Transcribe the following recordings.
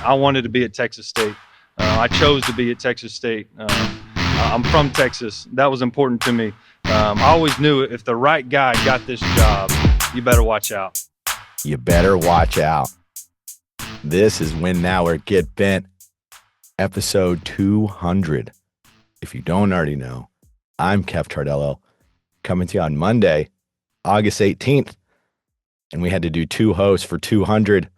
I wanted to be at Texas State. I chose to be at Texas State. I'm from Texas. That was important to me. I always knew if the right guy got this job, you better watch out. You better watch out. This is Win Now or Get Bent, episode 200. If you don't already know, I'm Kev Tardello, coming to you on Monday, August 18th. And we had to do two hosts for 200.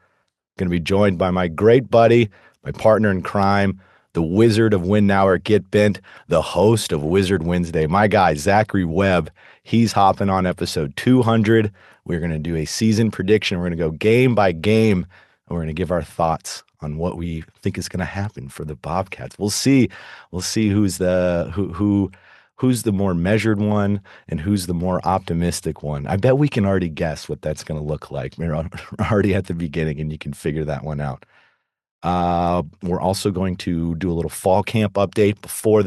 Going to be joined by my great buddy, my partner in crime, the wizard of Win Now or Get Bent, the host of Wizard Wednesday, my guy, Zachary Webb. He's hopping on episode 200. We're going to do a season prediction. We're going to go game by game, and we're going to give our thoughts on what we think is going to happen for the Bobcats. We'll see. We'll see who's the who's the more measured one and who's the more optimistic one. I bet we can already guess what that's going to look like. We're already at the beginning, and you can figure that one out. We're also going to do a little fall camp update before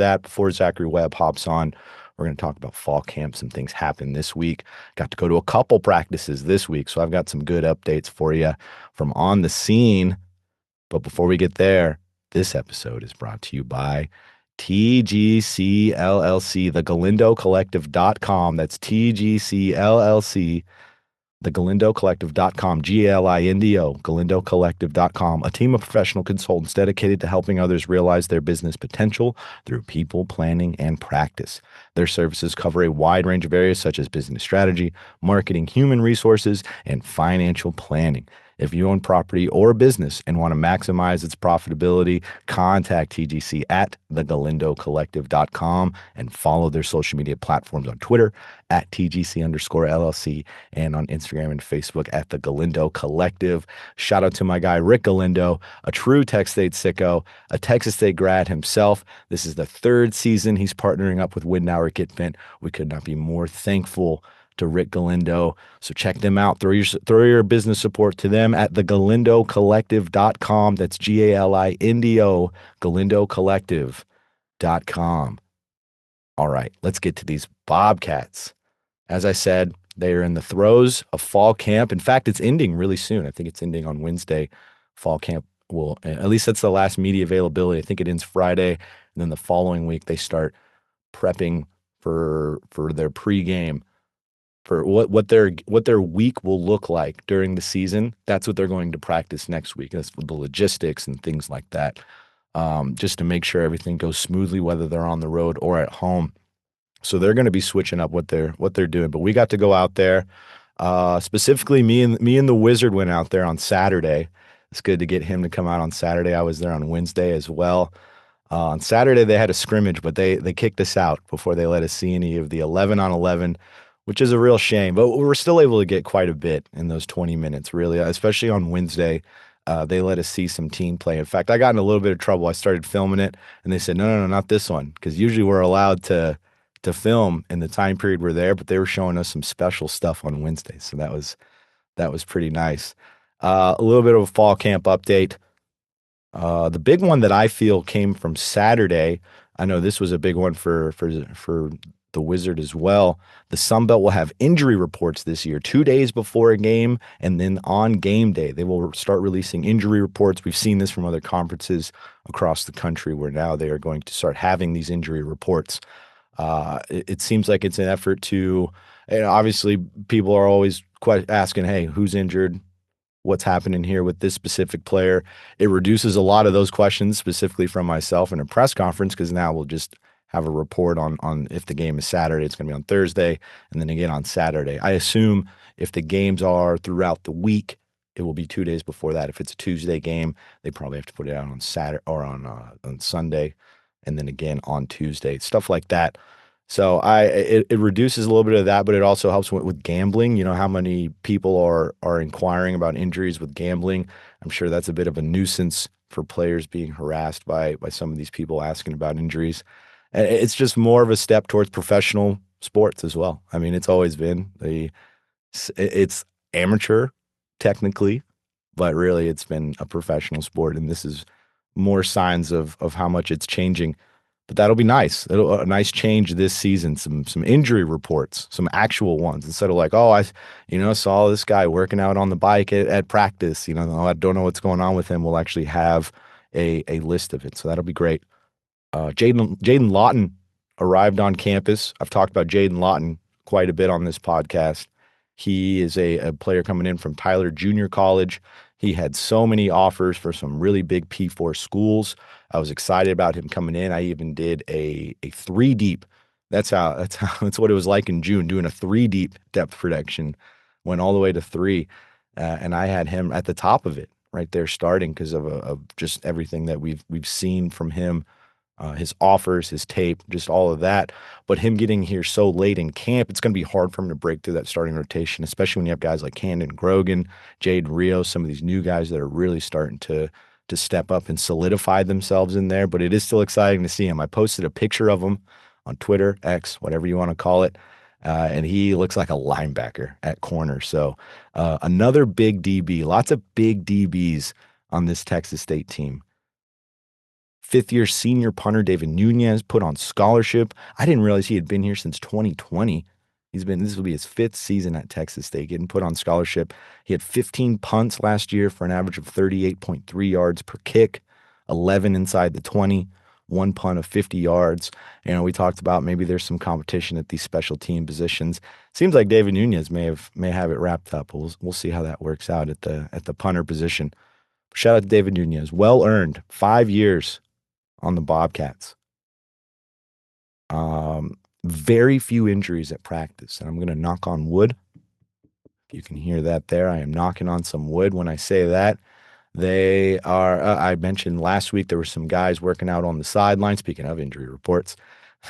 Zachary Webb hops on. We're going to talk about fall camp. Some things happened this week. Got to go to a couple practices this week, so I've got some good updates for you from on the scene. But before we get there, this episode is brought to you by TGC LLC, thegalindocollective.com. That's TGC LLC, thegalindocollective.com, G-L-I-N-D-O, galindocollective.com, a team of professional consultants dedicated to helping others realize their business potential through people, planning, and practice. Their services cover a wide range of areas such as business strategy, marketing, human resources, and financial planning. If you own property or a business and want to maximize its profitability, contact TGC at thegalindocollective.com and follow their social media platforms on Twitter at TGC_LLC and on Instagram and Facebook at the Galindo Collective. Shout out to my guy, Rick Galindo, a true Texas State sicko, a Texas State grad himself. This is the third season he's partnering up with Win Now or Get Bent. We could not be more thankful to Rick Galindo. So check them out. Throw your business support to them at thegalindocollective.com. That's G-A-L-I-N-D-O, galindocollective.com. All right, let's get to these Bobcats. As I said, they are in the throes of fall camp. In fact, it's ending really soon. I think it's ending on Wednesday. Fall camp will, at least that's the last media availability. I think it ends Friday. And then the following week, they start prepping for their pregame, for what their week will look like during the season. That's what they're going to practice next week. That's the logistics and things like that, just to make sure everything goes smoothly, whether they're on the road or at home. So they're going to be switching up what they're doing. But we got to go out there. Specifically, me and the Wizard went out there on Saturday. It's good to get him to come out on Saturday. I was there on Wednesday as well. On Saturday they had a scrimmage, but they kicked us out before they let us see any of the 11-on-11. Which is a real shame, but we were still able to get quite a bit in those 20 minutes, really, especially on Wednesday. They let us see some team play. In fact, I got in a little bit of trouble. I started filming it, and they said, no, not this one, because usually we're allowed to film in the time period we're there, but they were showing us some special stuff on Wednesday, so that was pretty nice. A little bit of a fall camp update. The big one that I feel came from Saturday. I know this was a big one for the Wizard as well. The Sun Belt will have injury reports this year, 2 days before a game, and then on game day, they will start releasing injury reports. We've seen this from other conferences across the country where now they are going to start having these injury reports. It seems like it's an effort to, obviously people are always asking, hey, who's injured? What's happening here with this specific player? It reduces a lot of those questions, specifically from myself in a press conference, because now we'll just have a report on if the game is Saturday, it's going to be on Thursday, and then again on Saturday. I assume if the games are throughout the week, it will be 2 days before that. If it's a Tuesday game, they probably have to put it out on Saturday or on Sunday, and then again on Tuesday, stuff like that. So it reduces a little bit of that, but it also helps with gambling. You know how many people are inquiring about injuries with gambling. I'm sure that's a bit of a nuisance for players being harassed by some of these people asking about injuries. It's just more of a step towards professional sports as well. I mean, it's always been it's amateur technically, but really it's been a professional sport, and this is more signs of how much it's changing. but that'll be nice. It'll a nice change this season. Some injury reports, some actual ones instead of like, oh, I saw this guy working out on the bike at practice. Oh, I don't know what's going on with him. We'll actually have a list of it, so that'll be great. Jaden Lawton arrived on campus. I've talked about Jaden Lawton quite a bit on this podcast. He is a player coming in from Tyler Junior College. He had so many offers for some really big P4 schools. I was excited about him coming in. I even did a three deep. That's what it was like in June, doing a three deep depth prediction. Went all the way to three, and I had him at the top of it, right there, starting because of just everything that we've seen from him, his offers, his tape, just all of that. But him getting here so late in camp, it's going to be hard for him to break through that starting rotation, especially when you have guys like Camden Grogan, Jade Rio, some of these new guys that are really starting to step up and solidify themselves in there. But it is still exciting to see him. I posted a picture of him on Twitter, X, whatever you want to call it, and he looks like a linebacker at corner. So another big DB, lots of big DBs on this Texas State team. Fifth-year senior punter David Nunez put on scholarship. I didn't realize he had been here since 2020. This will be his fifth season at Texas State, getting put on scholarship. He had 15 punts last year for an average of 38.3 yards per kick, 11 inside the 20, one punt of 50 yards. We talked about maybe there's some competition at these special team positions. Seems like David Nunez may have it wrapped up. We'll see how that works out at the punter position. Shout out to David Nunez. Well earned. 5 years on the Bobcats. Very few injuries at practice, and I'm going to knock on wood. You can hear that there. I am knocking on some wood when I say that. They are, I mentioned last week there were some guys working out on the sideline. Speaking of injury reports,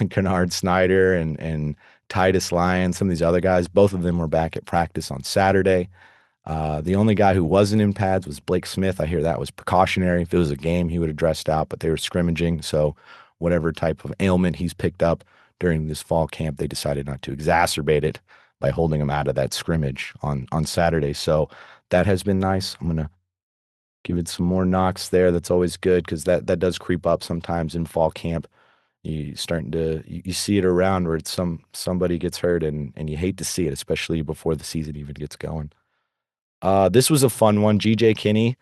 Kennard Snyder and Titus Lyon, some of these other guys, both of them were back at practice on Saturday. The only guy who wasn't in pads was Blake Smith. I hear that was precautionary. If it was a game, he would have dressed out, but they were scrimmaging. So whatever type of ailment he's picked up during this fall camp, they decided not to exacerbate it by holding him out of that scrimmage on Saturday. So that has been nice. I'm going to give it some more knocks there. That's always good because that does creep up sometimes in fall camp. You see it around where it's somebody gets hurt and you hate to see it, especially before the season even gets going. This was a fun one. GJ Kinney,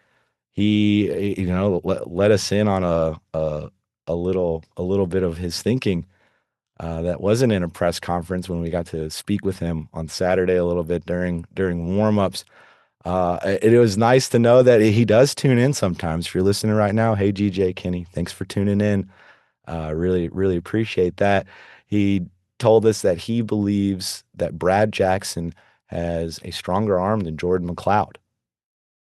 he let us in on a little bit of his thinking that wasn't in a press conference when we got to speak with him on Saturday a little bit during warmups. It was nice to know that he does tune in sometimes. If you're listening right now, hey GJ Kinney, thanks for tuning in. Really, really appreciate that. He told us that he believes that Brad Jackson has a stronger arm than Jordan McLeod.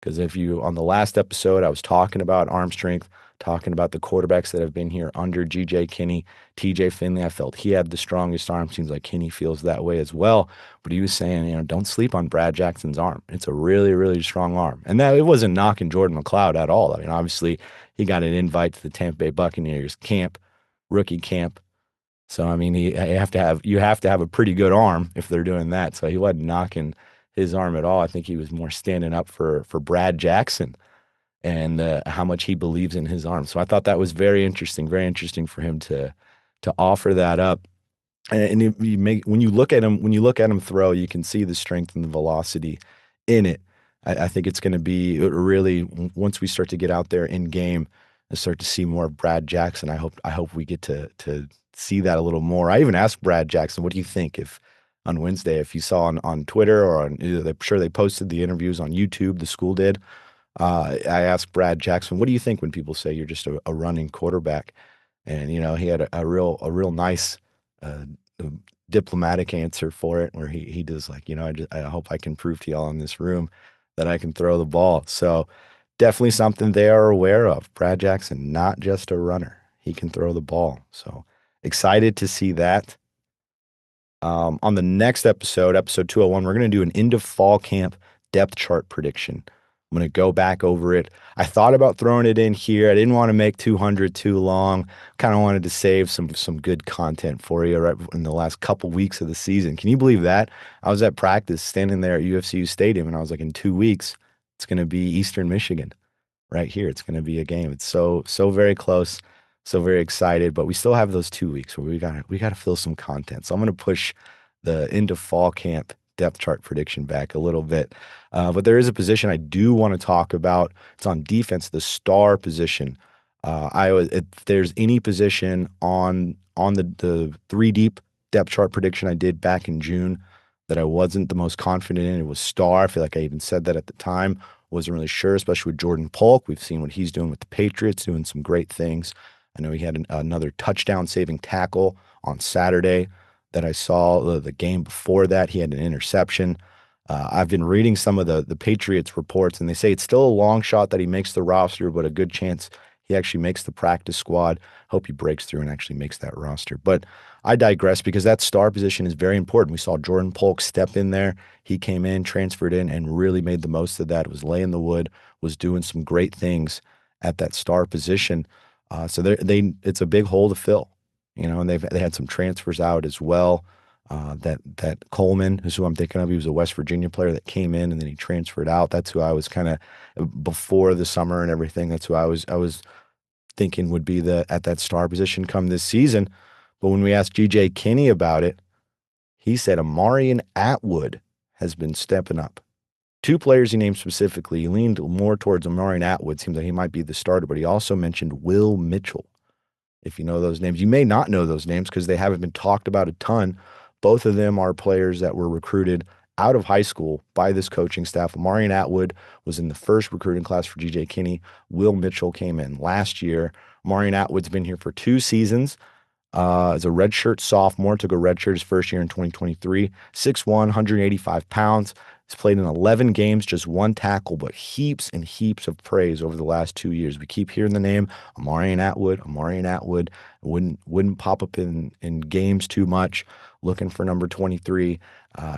Because on the last episode, I was talking about arm strength, talking about the quarterbacks that have been here under GJ Kinney, TJ Finley. I felt he had the strongest arm. Seems like Kinney feels that way as well. But he was saying, don't sleep on Brad Jackson's arm. It's a really, really strong arm. And that it wasn't knocking Jordan McLeod at all. I mean, obviously, he got an invite to the Tampa Bay Buccaneers camp, rookie camp. So I mean, you have to have a pretty good arm if they're doing that. So he wasn't knocking his arm at all. I think he was more standing up for Brad Jackson and how much he believes in his arm. So I thought that was very interesting for him to offer that up. And when you look at him throw, you can see the strength and the velocity in it. I think it's going to be really, once we start to get out there in game and start to see more of Brad Jackson. I hope we get to see that a little more. I even asked Brad Jackson, what do you think on Wednesday, if you saw on Twitter or I'm sure they posted the interviews on YouTube, the school did. I asked Brad Jackson, what do you think when people say you're just a running quarterback? And, he had a real nice diplomatic answer for it where he does like, I hope I can prove to y'all in this room that I can throw the ball. So definitely something they are aware of. Brad Jackson, not just a runner. He can throw the ball. So excited to see that. On the next episode 201, we're going to do an end of fall camp depth chart prediction. I'm going to go back over it. I thought about throwing it in here. I didn't want to make 200 too long. Kind of wanted to save some good content for you right in the last couple weeks of the season. Can you believe that? I was at practice standing there at UFCU Stadium, and I was like, in 2 weeks, it's going to be Eastern Michigan right here. It's going to be a game. It's so very close. So very excited, but we still have those 2 weeks where we gotta fill some content. So I'm gonna push the into fall camp depth chart prediction back a little bit. But there is a position I do want to talk about. It's on defense, the star position. If there's any position on the three deep depth chart prediction I did back in June that I wasn't the most confident in, it was star. I feel like I even said that at the time. Wasn't really sure, especially with Jordan Polk. We've seen what he's doing with the Patriots, doing some great things. I know he had another touchdown saving tackle on Saturday that I saw. The game before that, he had an interception. I've been reading some of the Patriots reports, and they say it's still a long shot that he makes the roster, but a good chance he actually makes the practice squad. Hope he breaks through and actually makes that roster. But I digress because that star position is very important. We saw Jordan Polk step in there. He came in, transferred in, and really made the most of that. Was laying the wood, was doing some great things at that star position. So it's a big hole to fill, and they had some transfers out as well. That Coleman is who I'm thinking of. He was a West Virginia player that came in and then he transferred out. That's who I was kind of before the summer and everything. That's who I was thinking would be at that star position come this season. But when we asked GJ Kinney about it, he said Amarian Atwood has been stepping up. Two players he named specifically. He leaned more towards Amarian Atwood. Seems like he might be the starter, but he also mentioned Will Mitchell. If you know those names, you may not know those names because they haven't been talked about a ton. Both of them are players that were recruited out of high school by this coaching staff. Amarian Atwood was in the first recruiting class for GJ Kinney. Will Mitchell came in last year. Amarian Atwood's been here for 2 seasons. As a redshirt sophomore, took a redshirt his first year in 2023. 6'1", 185 pounds. He's played in 11 games, just 1 tackle, but heaps and heaps of praise over the last 2 years. We keep hearing the name Amarian Atwood. Amarian Atwood wouldn't pop up in games too much. Looking for number 23.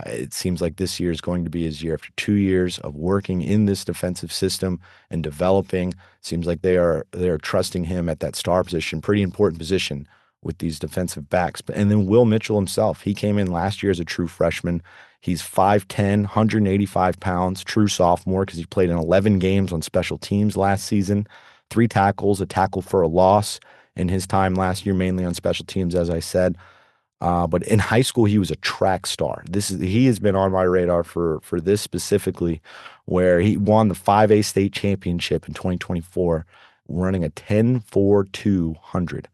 It seems like this year is going to be his year. After 2 years of working in this defensive system and developing, seems like they are trusting him at that star position, pretty important position with these defensive backs. And then Will Mitchell himself, he came in last year as a true freshman. He's 5'10", 185 pounds, true sophomore because he played in 11 games on special teams last season. 3 tackles, a tackle for a loss in his time last year, mainly on special teams, as I said. But in high school, he was a track star. He has been on my radar for this specifically, where he won the 5A state championship in 2024, running a 10.4200,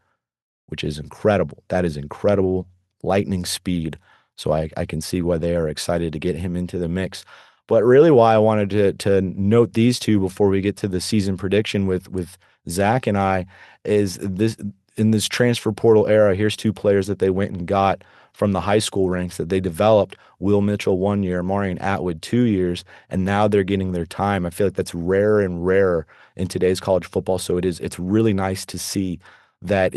which is incredible. That is incredible lightning speed. So I can see why they are excited to get him into the mix. But really why I wanted to note these two before we get to the season prediction with Zach and I is this. In this transfer portal era, here's 2 players that they went and got from the high school ranks that they developed. Will Mitchell 1 year, Amarian Atwood 2 years, and now they're getting their time. I feel like that's rarer and rarer in today's college football. So it's really nice to see that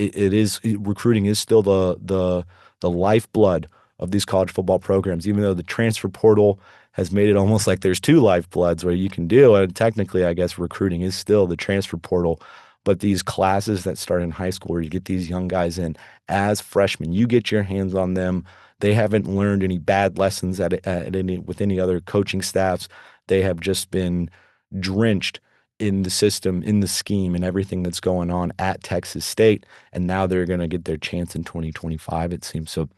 recruiting is still the lifeblood of these college football programs, even though the transfer portal has made it almost like there's 2 lifebloods where you can do it. Technically, I guess recruiting is still the transfer portal. But these classes that start in high school where you get these young guys in as freshmen, you get your hands on them. They haven't learned any bad lessons with any other coaching staffs. They have just been drenched in the system, in the scheme, and everything that's going on at Texas State. And now they're going to get their chance in 2025, it seems. So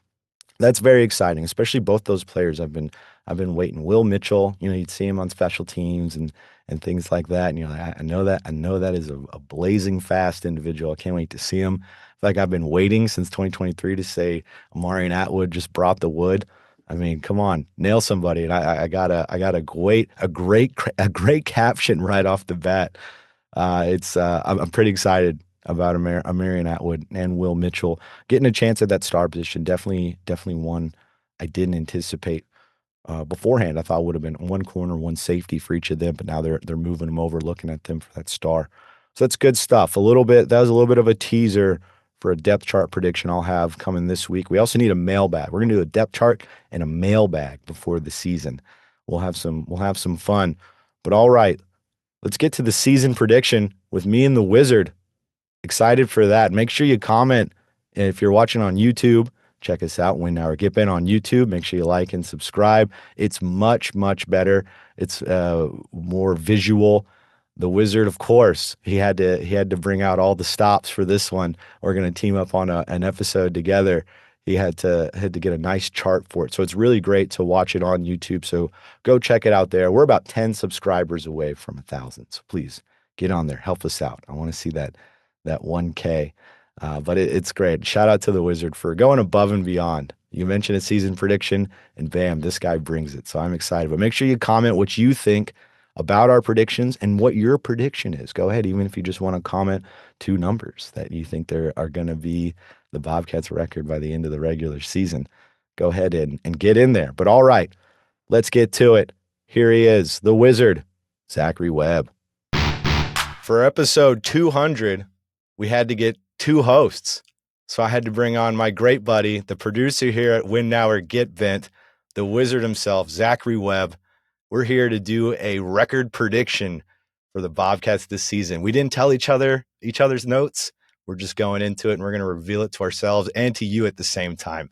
that's very exciting, especially both those players. I've been waiting. Will Mitchell, you'd see him on special teams and things like that. And you're like, I know that is a blazing fast individual. I can't wait to see him. I feel like I've been waiting since 2023 to say Amarian Atwood just brought the wood. I mean, come on, nail somebody. And I got a great caption right off the bat. I'm pretty excited about Amarian Atwood and Will Mitchell getting a chance at that star position. Definitely one I didn't anticipate beforehand. I thought it would have been 1 corner, 1 safety for each of them, but now they're moving them over, looking at them for that star. So that's good stuff. That was a little bit of a teaser for a depth chart prediction I'll have coming this week. We also need a mailbag. We're gonna do a depth chart and a mailbag before the season. We'll have some fun. But all right, let's get to the season prediction with me and the Wizard. Excited for that. Make sure you comment if you're watching on YouTube. Check us out, Win Now or Get Ben on YouTube. Make sure you like and subscribe. It's much, much better. It's more visual. The Wizard, of course, he had to bring out all the stops for this one. We're going to team up on an episode together. He had to get a nice chart for it. So it's really great to watch it on YouTube. So go check it out there. We're about 10 subscribers away from 1,000. So please get on there, help us out. I want to see that 1K. But it's great. Shout out to the Wizard for going above and beyond. You mentioned a season prediction, and bam, this guy brings it. So I'm excited. But make sure you comment what you think about our predictions and what your prediction is. Go ahead, even if you just want to comment 2 numbers that you think there are going to be the Bobcats record by the end of the regular season. Go ahead and get in there. But all right, let's get to it. Here he is, the Wizard, Zachary Webb. For episode 200, we had to get 2 hosts. So I had to bring on my great buddy, the producer here at Win Now or Get Bent, the Wizard himself, Zachary Webb. We're here to do a record prediction for the Bobcats this season. We didn't tell each other's notes. We're just going into it, and we're going to reveal it to ourselves and to you at the same time.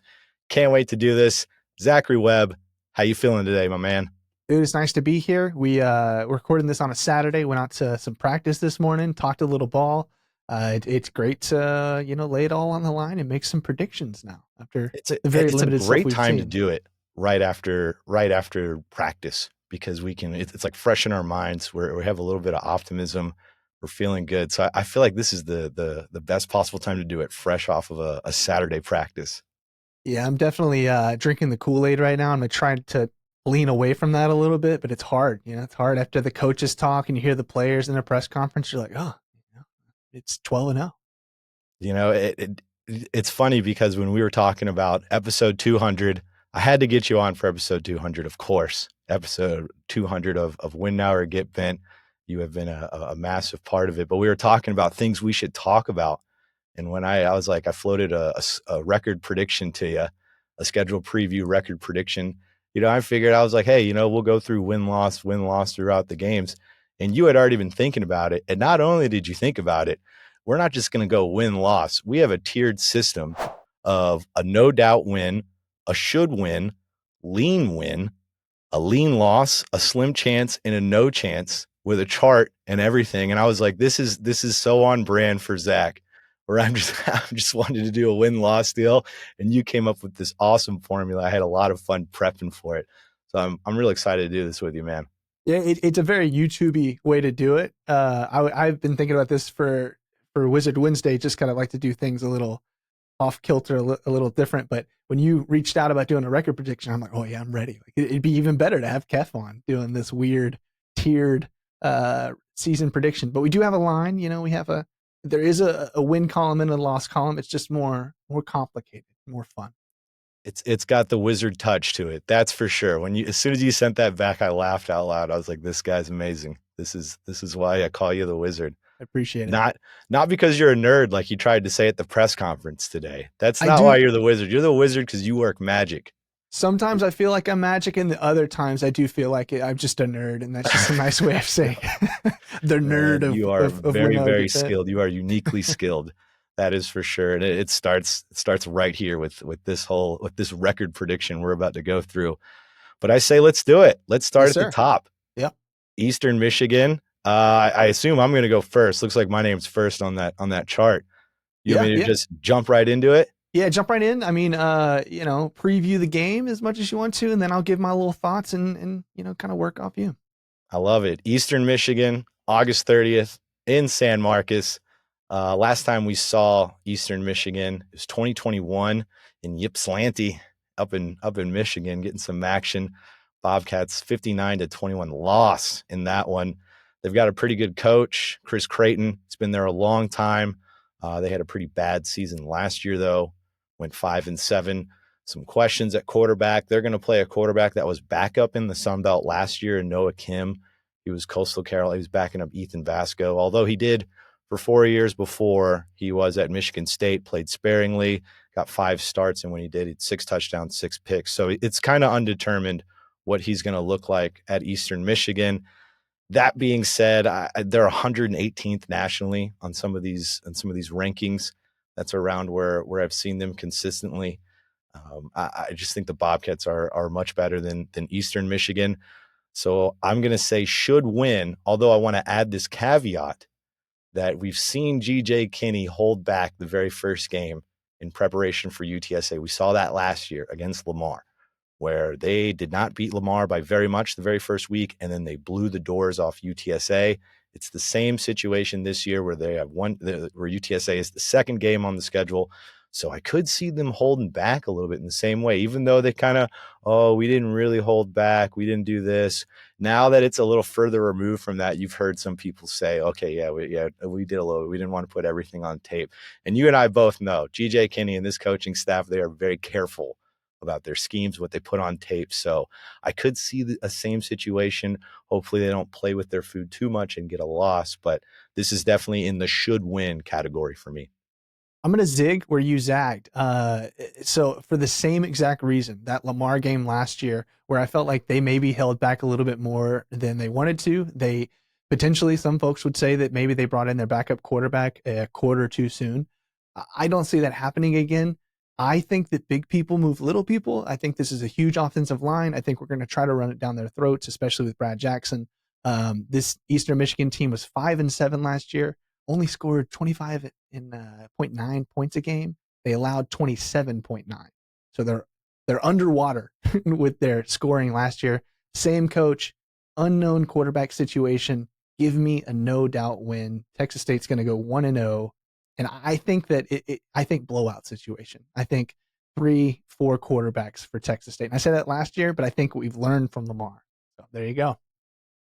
Can't wait to do this. Zachary Webb, how you feeling today, my man? It was nice to be here. We're recording this on a Saturday. Went out to some practice this morning, talked a little ball. It's great to lay it all on the line and make some predictions now after the very limited stuff we've seen. It's a great time to do it right after practice, because it's like fresh in our minds. We have a little bit of optimism. We're feeling good. So I feel like this is the best possible time to do it, fresh off of a Saturday practice. Yeah, I'm definitely drinking the Kool-Aid right now. I'm gonna try to lean away from that a little bit, but it's hard. It's hard after the coaches talk and you hear the players in a press conference. You're like, oh, it's 12-0. It's funny because when we were talking about episode 200, I had to get you on for episode 200, of course. Episode 200 of Win Now or Get Bent. You have been a massive part of it. But we were talking about things we should talk about. And when I was like, I floated a record prediction to you, a schedule preview record prediction. I figured, I was like, hey, we'll go through win-loss throughout the games. And you had already been thinking about it. And not only did you think about it, we're not just going to go win-loss. We have a tiered system of a no doubt win, a should win, lean win, a lean loss, a slim chance, and a no chance, with a chart and everything. And I was like, this is so on brand for Zach, where I'm just wanted to do a win-loss deal. And you came up with this awesome formula. I had a lot of fun prepping for it. So I'm really excited to do this with you, man. Yeah, it's a very YouTube-y way to do it. I've been thinking about this for Wizard Wednesday, just kind of like to do things a little off kilter, a little different. But when you reached out about doing a record prediction, I'm like, oh yeah, I'm ready. It'd be even better to have Kef on doing this weird tiered season prediction. But we do have a line. There is a win column and a loss column. It's just more complicated, more fun. It's got the Wizard touch to it. That's for sure. As soon as you sent that back, I laughed out loud. I was like, this guy's amazing. This is why I call you the Wizard. I appreciate it. Not because you're a nerd like you tried to say at the press conference today. That's not why you're the Wizard. You're the Wizard because you work magic. Sometimes I feel like I'm magic, and the other times I do feel like I'm just a nerd, and that's just a nice way of saying the nerd of. You are of very, very skilled. You are uniquely skilled. That is for sure. And it starts right here with this record prediction we're about to go through. But I say, let's do it. Let's start at the top. Yep. Eastern Michigan. I assume I'm going to go first. Looks like my name's first on that chart. You want me to just jump right into it? Yeah, jump right in. I mean, preview the game as much as you want to, and then I'll give my little thoughts and kind of work off you. I love it. Eastern Michigan, August 30th in San Marcos. Last time we saw Eastern Michigan, it was 2021 in Ypsilanti up in Michigan, getting some action. Bobcats 59-21 loss in that one. They've got a pretty good coach, Chris Creighton. It's been there a long time. They had a pretty bad season last year, though. Went 5-7. Some questions at quarterback. They're going to play a quarterback that was backup in the Sun Belt last year, Noah Kim. He was Coastal Carolina. He was backing up Ethan Vasco, although he did for 4 years before he was at Michigan State, played sparingly, got 5 starts, and when he did, he had 6 touchdowns, 6 picks. So it's kind of undetermined what he's going to look like at Eastern Michigan. That being said, they're 118th nationally on some of these rankings. That's around where I've seen them consistently. I just think the Bobcats are much better than Eastern Michigan. So I'm going to say should win, although I want to add this caveat that we've seen GJ Kinney hold back the very first game in preparation for UTSA. We saw that last year against Lamar, where they did not beat Lamar by very much the very first week, and then they blew the doors off UTSA. It's the same situation this year where they have where UTSA is the second game on the schedule. So I could see them holding back a little bit in the same way, even though they kind of, we didn't really hold back. We didn't do this. Now that it's a little further removed from that, you've heard some people say, okay, we did a little, we didn't want to put everything on tape. And you and I both know GJ Kinney and this coaching staff, they are very careful about their schemes, what they put on tape. So I could see a same situation. Hopefully they don't play with their food too much and get a loss, but this is definitely in the should win category for me. I'm going to zig where you zagged. So for the same exact reason, that Lamar game last year, where I felt like they maybe held back a little bit more than they wanted to. They potentially, some folks would say that maybe they brought in their backup quarterback a quarter too soon. I don't see that happening again. I think that big people move little people. I think this is a huge offensive line. I think we're going to try to run it down their throats, especially with Brad Jackson. This Eastern Michigan team was 5-7 last year. Only scored 25.9 points a game. They allowed 27.9. So they're underwater with their scoring last year. Same coach, unknown quarterback situation. Give me a no doubt win. Texas State's going to go 1-0. And I think that I think blowout situation. I think 3-4 quarterbacks for Texas State. And I said that last year, but I think we've learned from Lamar. So there you go.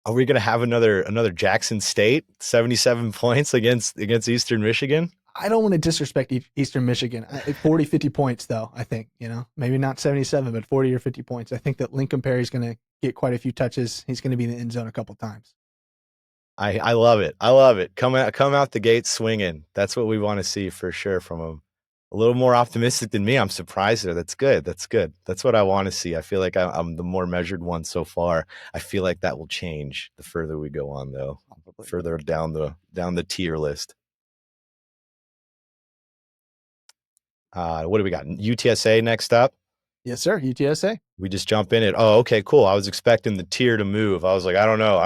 Are we going to have another Jackson State 77 points against Eastern Michigan? I don't want to disrespect Eastern Michigan. 40, 50 points, though, I think. Maybe not 77, but 40 or 50 points. I think that Lincoln Perry's going to get quite a few touches. He's going to be in the end zone a couple times. I love it. I love it. Come out the gate swinging. That's what we want to see for sure from him. A little more optimistic than me. I'm surprised there. That's good. That's what I want to see. I feel like I'm the more measured one so far. I feel like that will change the further we go on, though. Probably. Further down the tier list. What do we got? UTSA next up. Yes, sir. UTSA. We just jump in it. Oh, okay, cool. I was expecting the tier to move. I was like, I don't know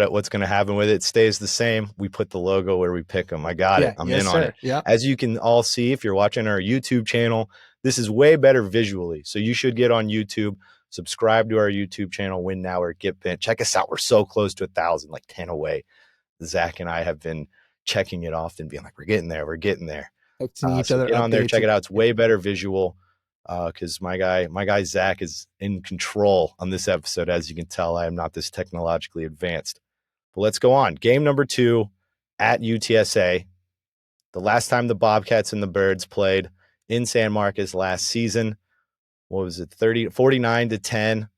what's going to happen with it. It stays the same. We put the logo where we pick them. I got it. I'm in on it. Yeah. As you can all see, if you're watching our YouTube channel, this is way better visually. So you should get on YouTube, subscribe to our YouTube channel, Win Now or Get Bent. Check us out. We're so close to 1,000, like 10 away. Zach and I have been checking it often, being like, we're getting there. So get on there, check it out. It's way better visual. Because my guy Zach is in control on this episode. As you can tell, I am not this technologically advanced. But let's go on. Game number 2 at UTSA. The last time the Bobcats and the Birds played in San Marcos last season. What was it? 49-10.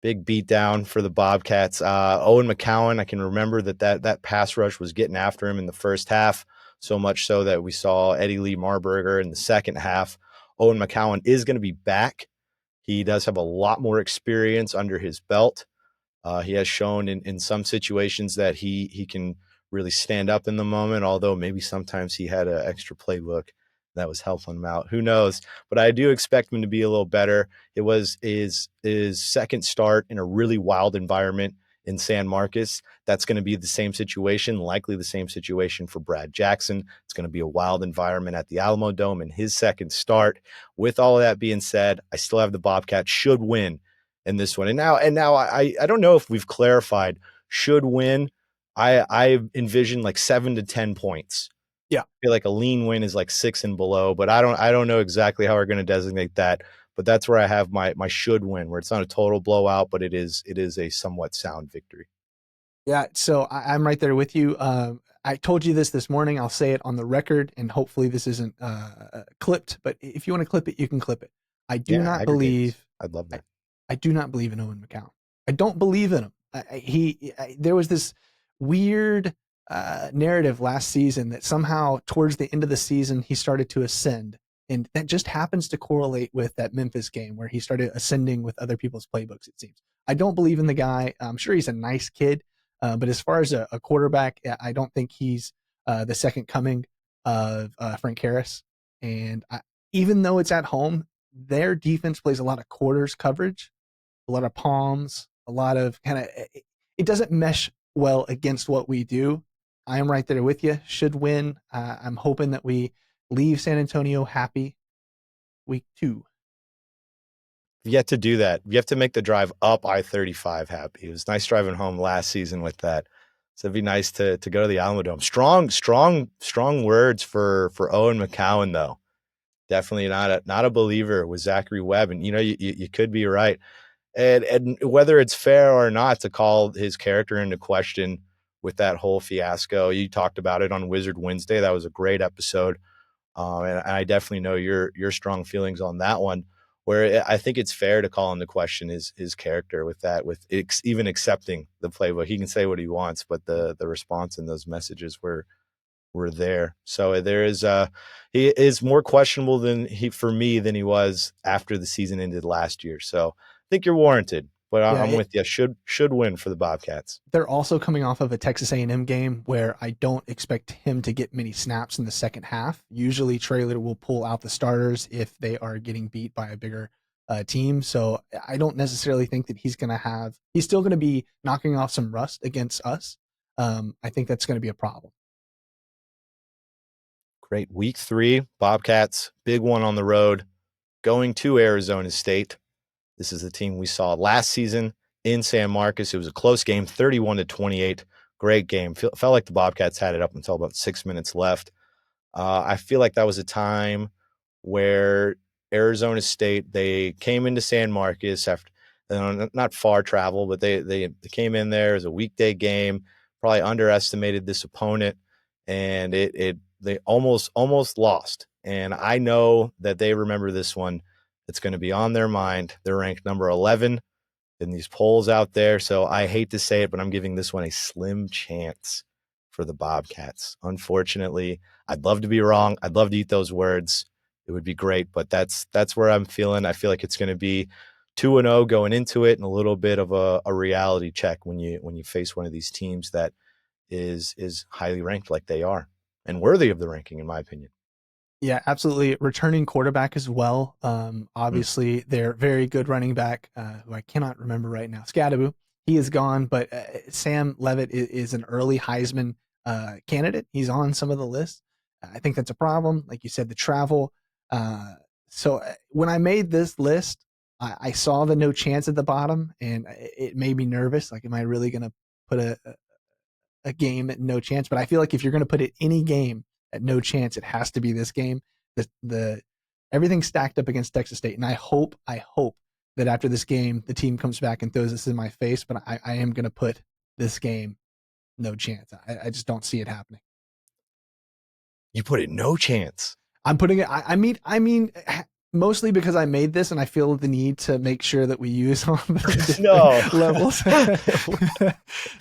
Big beatdown for the Bobcats. Owen McCowan, I can remember that pass rush was getting after him in the first half, so much so that we saw Eddie Lee Marburger in the second half. Owen McCowan is going to be back. He does have a lot more experience under his belt. He has shown in some situations that he can really stand up in the moment, although maybe sometimes he had an extra playbook that was helping him out. Who knows? But I do expect him to be a little better. It was his second start in a really wild environment in San Marcos. That's going to be the same situation, likely the same situation for Brad Jackson. It's going to be a wild environment at the Alamo Dome in his second start. With all of that being said, I still have the Bobcats should win in this one. And now I don't know if we've clarified should win. I envision like 7 to 10 points. Yeah. I feel like a lean win is like 6 and below, but I don't know exactly how we're going to designate that. But that's where I have my should win, where it's not a total blowout, but it is a somewhat sound victory. Yeah, so I'm right there with you. I told you this morning. I'll say it on the record, and hopefully this isn't clipped. But if you want to clip it, you can clip it. I do not believe. I'd love that. I do not believe in Owen McCown. I don't believe in him. There was this weird narrative last season that somehow towards the end of the season he started to ascend. And that just happens to correlate with that Memphis game where he started ascending with other people's playbooks, it seems. I don't believe in the guy. I'm sure he's a nice kid. But as far as a quarterback, I don't think he's the second coming of Frank Harris. And even though it's at home, their defense plays a lot of quarters coverage, a lot of palms, a lot of kind of, it doesn't mesh well against what we do. I am right there with you. Should win. I'm hoping that we leave San Antonio happy week 2. You have to do that. You have to make the drive up I-35 happy. It was nice driving home last season with that. So it'd be nice to go to the Alamo Dome. Strong words for Owen McCowan though. Definitely not a believer with Zachary Webb, and you could be right. And whether it's fair or not to call his character into question with that whole fiasco, you talked about it on Wizard Wednesday. That was a great episode. And I definitely know your strong feelings on that one, where I think it's fair to call into question his character with that, with even accepting the playbook. He can say what he wants, but the response in those messages were there. So there is he is more questionable for me than he was after the season ended last year. So I think you're warranted. But I'm with you. Should win for the Bobcats. They're also coming off of a Texas A&M game where I don't expect him to get many snaps in the second half. Usually Traylor will pull out the starters if they are getting beat by a bigger team. So I don't necessarily think that he's still going to be knocking off some rust against us. I think that's going to be a problem. Great. Week 3, Bobcats, big one on the road, going to Arizona State. This is the team we saw last season in San Marcos. It was a close game, 31-28. Great game. Felt like the Bobcats had it up until about 6 minutes left. I feel like that was a time where Arizona State, they came into San Marcos after not far travel, but they came in there as a weekday game, probably underestimated this opponent, and they almost lost. And I know that they remember this one. It's going to be on their mind. They're ranked number 11 in these polls out there. So I hate to say it, but I'm giving this one a slim chance for the Bobcats. Unfortunately, I'd love to be wrong. I'd love to eat those words. It would be great, but that's where I'm feeling. I feel like it's going to be 2-0 going into it, and a little bit of a reality check when you face one of these teams that is highly ranked like they are, and worthy of the ranking, in my opinion. Yeah, absolutely. Returning quarterback as well. Obviously, their very good running back, who I cannot remember right now, Scadaboo. He is gone, but Sam Levitt is an early Heisman candidate. He's on some of the lists. I think that's a problem. Like you said, the travel. So when I made this list, I saw the no chance at the bottom, and it made me nervous. Like, am I really going to put a game at no chance? But I feel like if you're going to put it any game at no chance, it has to be this game. The everything's stacked up against Texas State, and I hope that after this game the team comes back and throws this in my face. But I am going to put this game no chance. I just don't see it happening. You put it no chance. I'm putting it. I mean, mostly because I made this and I feel the need to make sure that we use on the levels.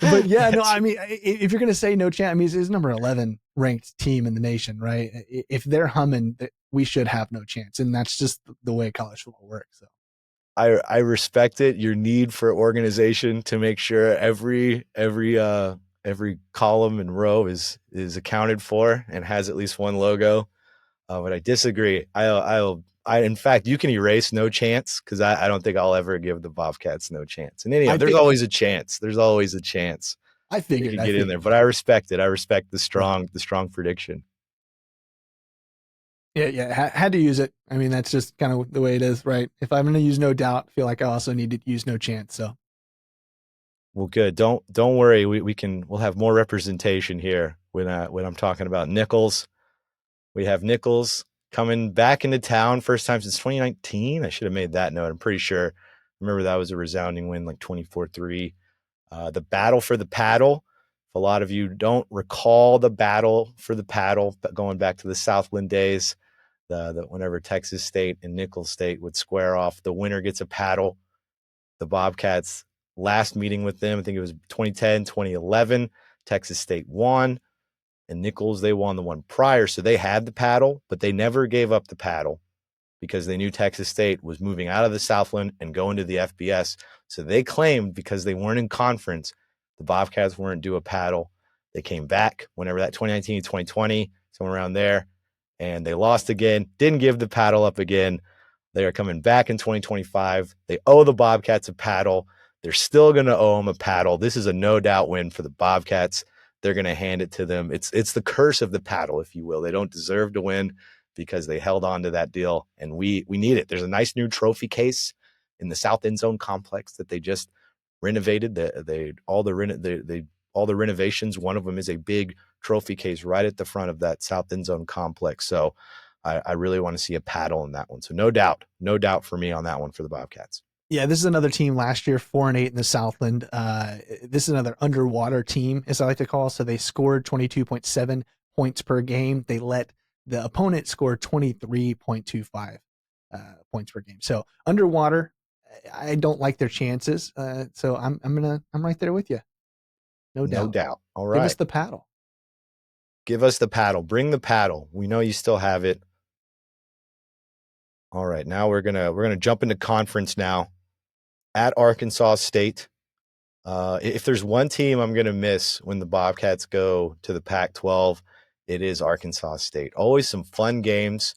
But yeah, no, I mean, if you're going to say no chance, I mean, it's number 11 ranked team in the nation, right? If they're humming, we should have no chance. And that's just the way college football works. So I respect it. Your need for organization to make sure every column and row is accounted for and has at least one logo. But I disagree. In fact, you can erase no chance, because I don't think I'll ever give the Bobcats no chance. And there's always a chance. There's always a chance. I figured you can get in there, but I respect it. I respect the strong prediction. Yeah, had to use it. I mean, that's just kind of the way it is, right? If I'm going to use no doubt, I feel like I also need to use no chance. So, well, good. Don't worry. We'll have more representation here when I'm talking about Nicholls. We have Nicholls coming back into town, first time since 2019. I should have made that note. I'm pretty sure. Remember, that was a resounding win, like 24-3. The battle for the paddle. If a lot of you don't recall the battle for the paddle, going back to the Southland days, the whenever Texas State and Nicholls State would square off, the winner gets a paddle. The Bobcats, last meeting with them, I think it was 2010, 2011, Texas State won. And Nicholls, they won the one prior, so they had the paddle, but they never gave up the paddle because they knew Texas State was moving out of the Southland and going to the FBS. So they claimed, because they weren't in conference, the Bobcats weren't due a paddle. They came back whenever that 2019, 2020, somewhere around there, and they lost again, didn't give the paddle up again. They are coming back in 2025. They owe the Bobcats a paddle. They're still going to owe them a paddle. This is a no doubt win for the Bobcats. They're going to hand it to them. It's the curse of the paddle, if you will. They don't deserve to win because they held on to that deal, and we need it. There's a nice new trophy case in the South End Zone complex that they just renovated. All the renovations. One of them is a big trophy case right at the front of that South End Zone complex. So I really want to see a paddle in that one. So no doubt for me on that one for the Bobcats. Yeah, this is another team last year, 4-8 in the Southland. This is another underwater team, as I like to call. So they scored 22.7 points per game. They let the opponent score 23.25 points per game. So underwater, I don't like their chances. So I'm right there with you. No doubt. All right. Give us the paddle. Give us the paddle. Bring the paddle. We know you still have it. All right. Now we're gonna jump into conference now. At Arkansas State. If there's one team I'm gonna miss when the Bobcats go to the Pac-12, it is Arkansas State. Always some fun games.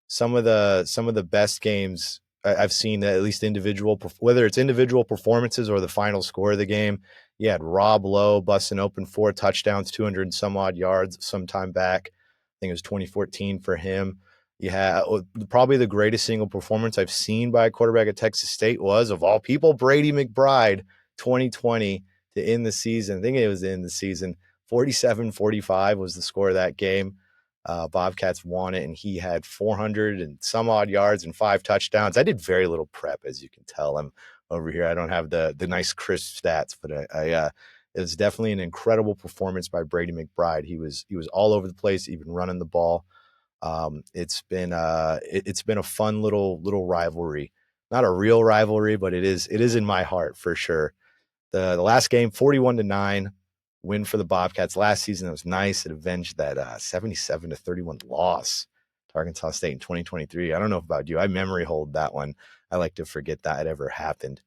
Some of the best games I've seen, at least individual, whether it's individual performances or the final score of the game. You had Rob Lowe busting open 4 touchdowns, 200 and some odd yards sometime back. I think it was 2014 for him. You had probably the greatest single performance I've seen by a quarterback at Texas State was, of all people, Brady McBride, 2020 to end the season. I think it was in the season. 47-45 was the score of that game. Bobcats won it, and he had 400 and some odd yards and 5 touchdowns. I did very little prep, as you can tell. I'm over here. I don't have the nice crisp stats, but it was definitely an incredible performance by Brady McBride. He was all over the place, even running the ball. It's been a fun little rivalry, not a real rivalry, but it is in my heart for sure. The last game, 41-9 win for the Bobcats last season. It was nice. It avenged that 77-31 loss to Arkansas State in 2023. I don't know about you. I memory hold that one. I like to forget that it ever happened.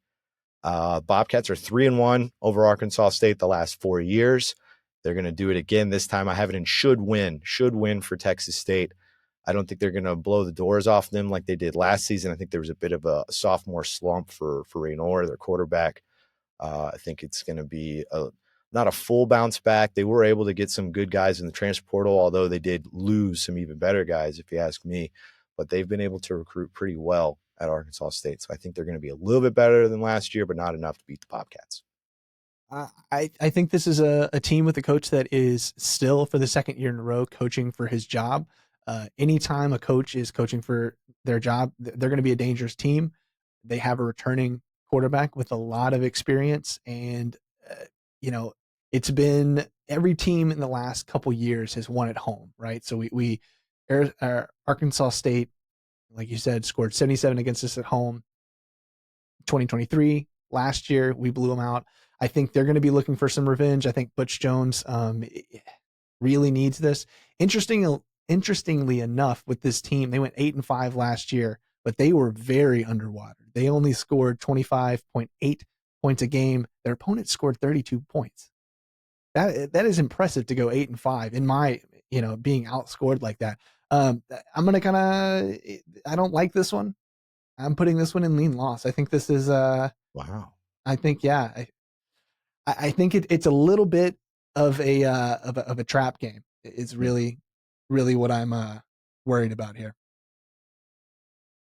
Bobcats are 3-1 over Arkansas State the last 4 years. They're going to do it again this time. I have it in should win for Texas State. I don't think they're going to blow the doors off them like they did last season. I think there was a bit of a sophomore slump for Raynor, their quarterback. I think it's going to be not a full bounce back. They were able to get some good guys in the transfer portal, although they did lose some even better guys, if you ask me. But they've been able to recruit pretty well at Arkansas State. So I think they're going to be a little bit better than last year, but not enough to beat the Bobcats. I think this is a team with a coach that is still, for the second year in a row, coaching for his job. Anytime a coach is coaching for their job, they're going to be a dangerous team. They have a returning quarterback with a lot of experience, and it's been every team in the last couple years has won at home, right? So Arkansas State, like you said, scored 77 against us at home. 2023, last year we blew them out. I think they're going to be looking for some revenge. I think Butch Jones really needs this. Interestingly enough, with this team, they went 8-5 last year, but they were very underwater. They only scored 25.8 points a game. Their opponent scored 32 points. That is impressive to go 8-5 in my, being outscored like that. I'm going to I don't like this one. I'm putting this one in lean loss. I think this is wow. I think, yeah, I think it's a little bit of a trap game. It's really what I'm worried about here.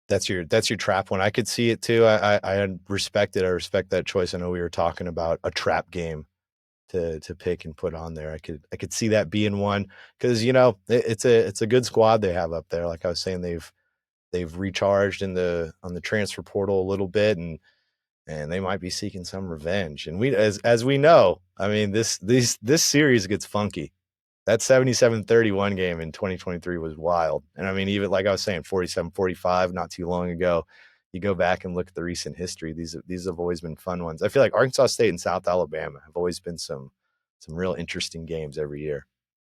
That's your trap one. I could see it too. I respect it. I respect that choice. I know we were talking about a trap game to pick and put on there. I could see that being one, because it's a good squad they have up there. Like I was saying, they've recharged on the transfer portal a little bit, and they might be seeking some revenge. And we, as we know, I mean, this series gets funky. That 77-31 game in 2023 was wild. And I mean, even like I was saying, 47-45 not too long ago. You go back and look at the recent history. These have always been fun ones. I feel like Arkansas State and South Alabama have always been some real interesting games every year.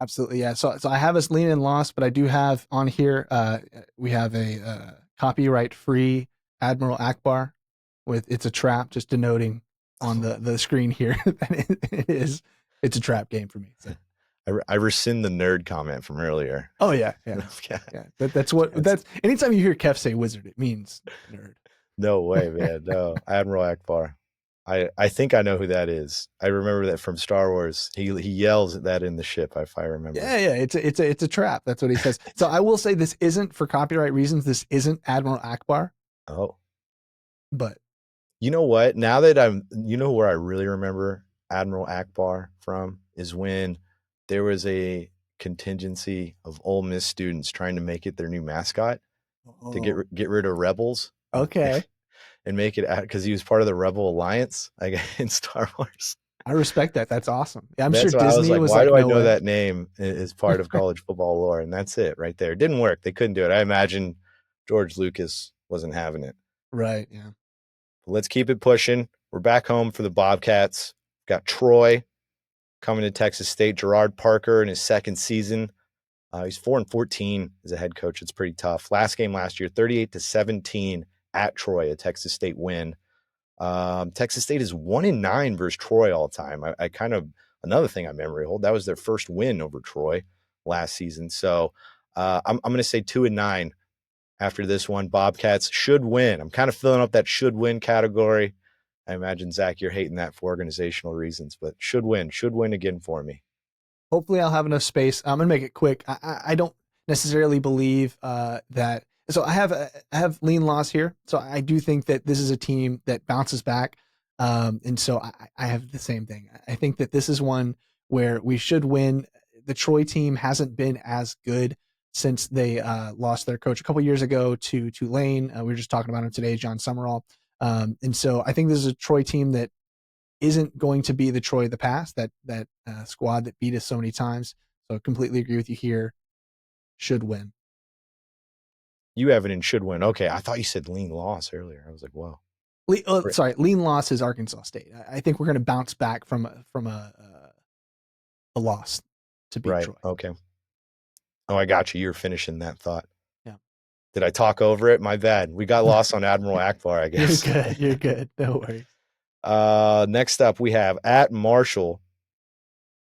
Absolutely, yeah. So I have us lean in loss, but I do have on here. We have a copyright free Admiral Akbar with "It's a Trap," just denoting on the screen here that it's a trap game for me. So. I rescind the nerd comment from earlier. Oh yeah. That's anytime you hear Kev say wizard, it means nerd. No way, man. No, Admiral Akbar. I think I know who that is. I remember that from Star Wars. He yells at that in the ship, if I remember. Yeah, it's a trap. That's what he says. So I will say this isn't, for copyright reasons, this isn't Admiral Akbar, Oh, but you know what? Now that you know where I really remember Admiral Akbar from is when there was a contingency of Ole Miss students trying to make it their new mascot to get rid of rebels. Okay. And make it because he was part of the Rebel Alliance, I guess, in Star Wars. I respect that. That's awesome. Yeah, I'm That's sure why I was Disney like, was why like, do I no know way. that name as part of college football lore? And that's it right there. It didn't work. They couldn't do it. I imagine George Lucas wasn't having it. Right. Yeah. But let's keep it pushing. We're back home for the Bobcats. Got Troy coming to Texas State. Gerard Parker in his second season. He's 4-14 as a head coach. It's pretty tough. Last game last year, 38-17 at Troy, a Texas State win. Texas State is 1-9 versus Troy all time. I kind of, another thing I memory hold, that was their first win over Troy last season. So I'm going to say 2-9 after this one. Bobcats should win. I'm kind of filling up that should win category. I imagine, Zach, you're hating that for organizational reasons, but should win again for me. Hopefully I'll have enough space. I'm going to make it quick. I don't necessarily believe that. So I have lean loss here. So I do think that this is a team that bounces back. And so I have the same thing. I think that this is one where we should win. The Troy team hasn't been as good since they lost their coach a couple years ago to Tulane. We were just talking about him today, John Summerall. And so I think this is a Troy team that isn't going to be the Troy of the past, that squad that beat us so many times. So I completely agree with you here. Should win. You have it in should win. Okay, I thought you said lean loss earlier. I was like, whoa. Lean loss is Arkansas State. I think we're going to bounce back from a loss to beat Troy. Okay. Oh, I got you. You're finishing that thought. Yeah. Did I talk over it? My bad. We got lost on Admiral Akbar, I guess. You're good. No worries. Next up, we have at Marshall.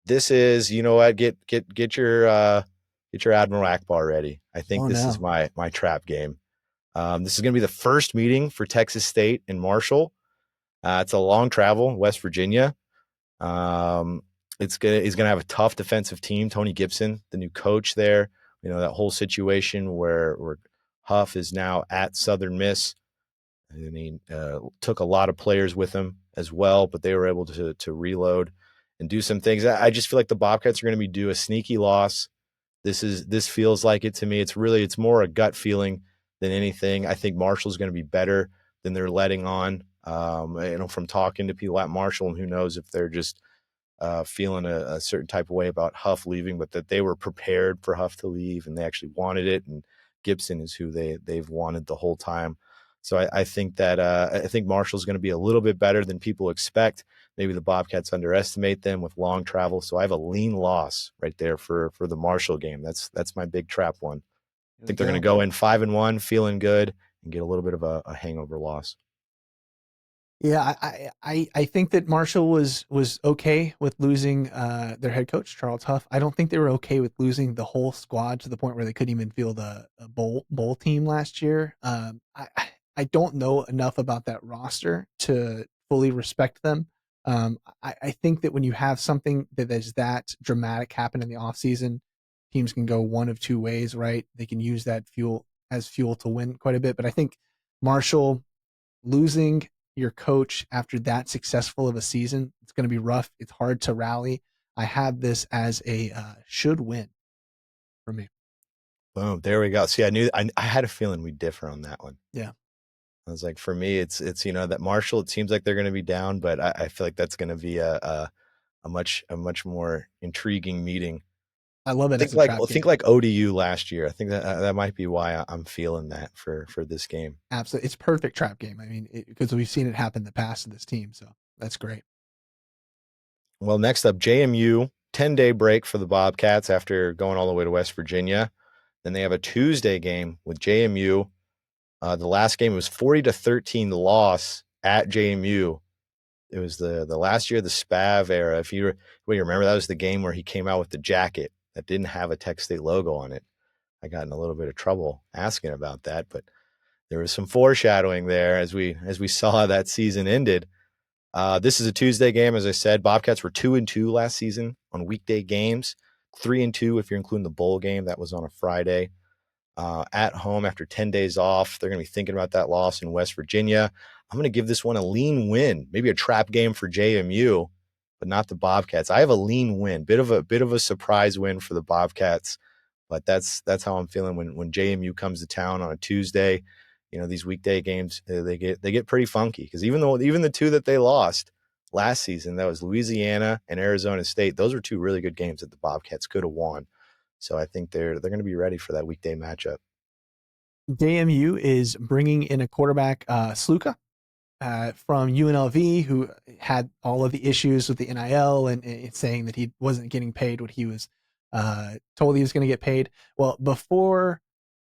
This is, you know what? Get your Admiral Akbar ready. I think this is my trap game. This is going to be the first meeting for Texas State and Marshall. It's a long travel, West Virginia. He's gonna have a tough defensive team. Tony Gibson, the new coach there. You know, that whole situation where Huff is now at Southern Miss. And he took a lot of players with him as well, but they were able to reload and do some things. I just feel like the Bobcats are going to be due a sneaky loss. This feels like it to me. It's more a gut feeling than anything. I think Marshall's going to be better than they're letting on. From talking to people at Marshall, and who knows if they're just feeling a certain type of way about Huff leaving, but that they were prepared for Huff to leave and they actually wanted it. And Gibson is who they've wanted the whole time. So I think that I think Marshall's going to be a little bit better than people expect. Maybe the Bobcats underestimate them with long travel. So I have a lean loss right there for the Marshall game. That's my big trap one. I think they're going to go in 5-1, feeling good, and get a little bit of a hangover loss. Yeah, I think that Marshall was okay with losing their head coach, Charles Huff. I don't think they were okay with losing the whole squad to the point where they couldn't even field a bowl team last year. I don't know enough about that roster to fully respect them. I think that when you have something that is that dramatic happen in the offseason, teams can go one of two ways, right? They can use that fuel to win quite a bit. But I think Marshall losing your coach after that successful of a season, it's going to be rough. It's hard to rally. I have this as a should win for me. Boom. There we go. See, I had a feeling we'd differ on that one. Yeah. I was like, for me, it's that Marshall, it seems like they're going to be down, but I feel like that's going to be a much more intriguing meeting. I love it. Think like ODU last year. I think that might be why I'm feeling that for this game. Absolutely. It's perfect trap game. I mean, because we've seen it happen in the past to this team. So that's great. Well, next up, JMU, 10-day break for the Bobcats after going all the way to West Virginia. Then they have a Tuesday game with JMU. The last game was 40-13 loss at JMU. It was the last year of the Spav era. If you remember, that was the game where he came out with the jacket that didn't have a Tech State logo on it. I got in a little bit of trouble asking about that, but there was some foreshadowing there as we saw that season ended. This is a Tuesday game, as I said. Bobcats were 2-2 last season on weekday games. 3-2 if you're including the bowl game. That was on a Friday. At home after 10 days off. They're going to be thinking about that loss in West Virginia. I'm going to give this one a lean win, maybe a trap game for JMU, but not the Bobcats. I have a lean win, bit of a surprise win for the Bobcats, but that's how I'm feeling when JMU comes to town on a Tuesday. These weekday games, they get pretty funky, because even the two that they lost last season, that was Louisiana and Arizona State, those were two really good games that the Bobcats could have won. So I think they're going to be ready for that weekday matchup. JMU is bringing in a quarterback, Sluka, from UNLV, who had all of the issues with the NIL and saying that he wasn't getting paid what he was told he was going to get paid. Well, before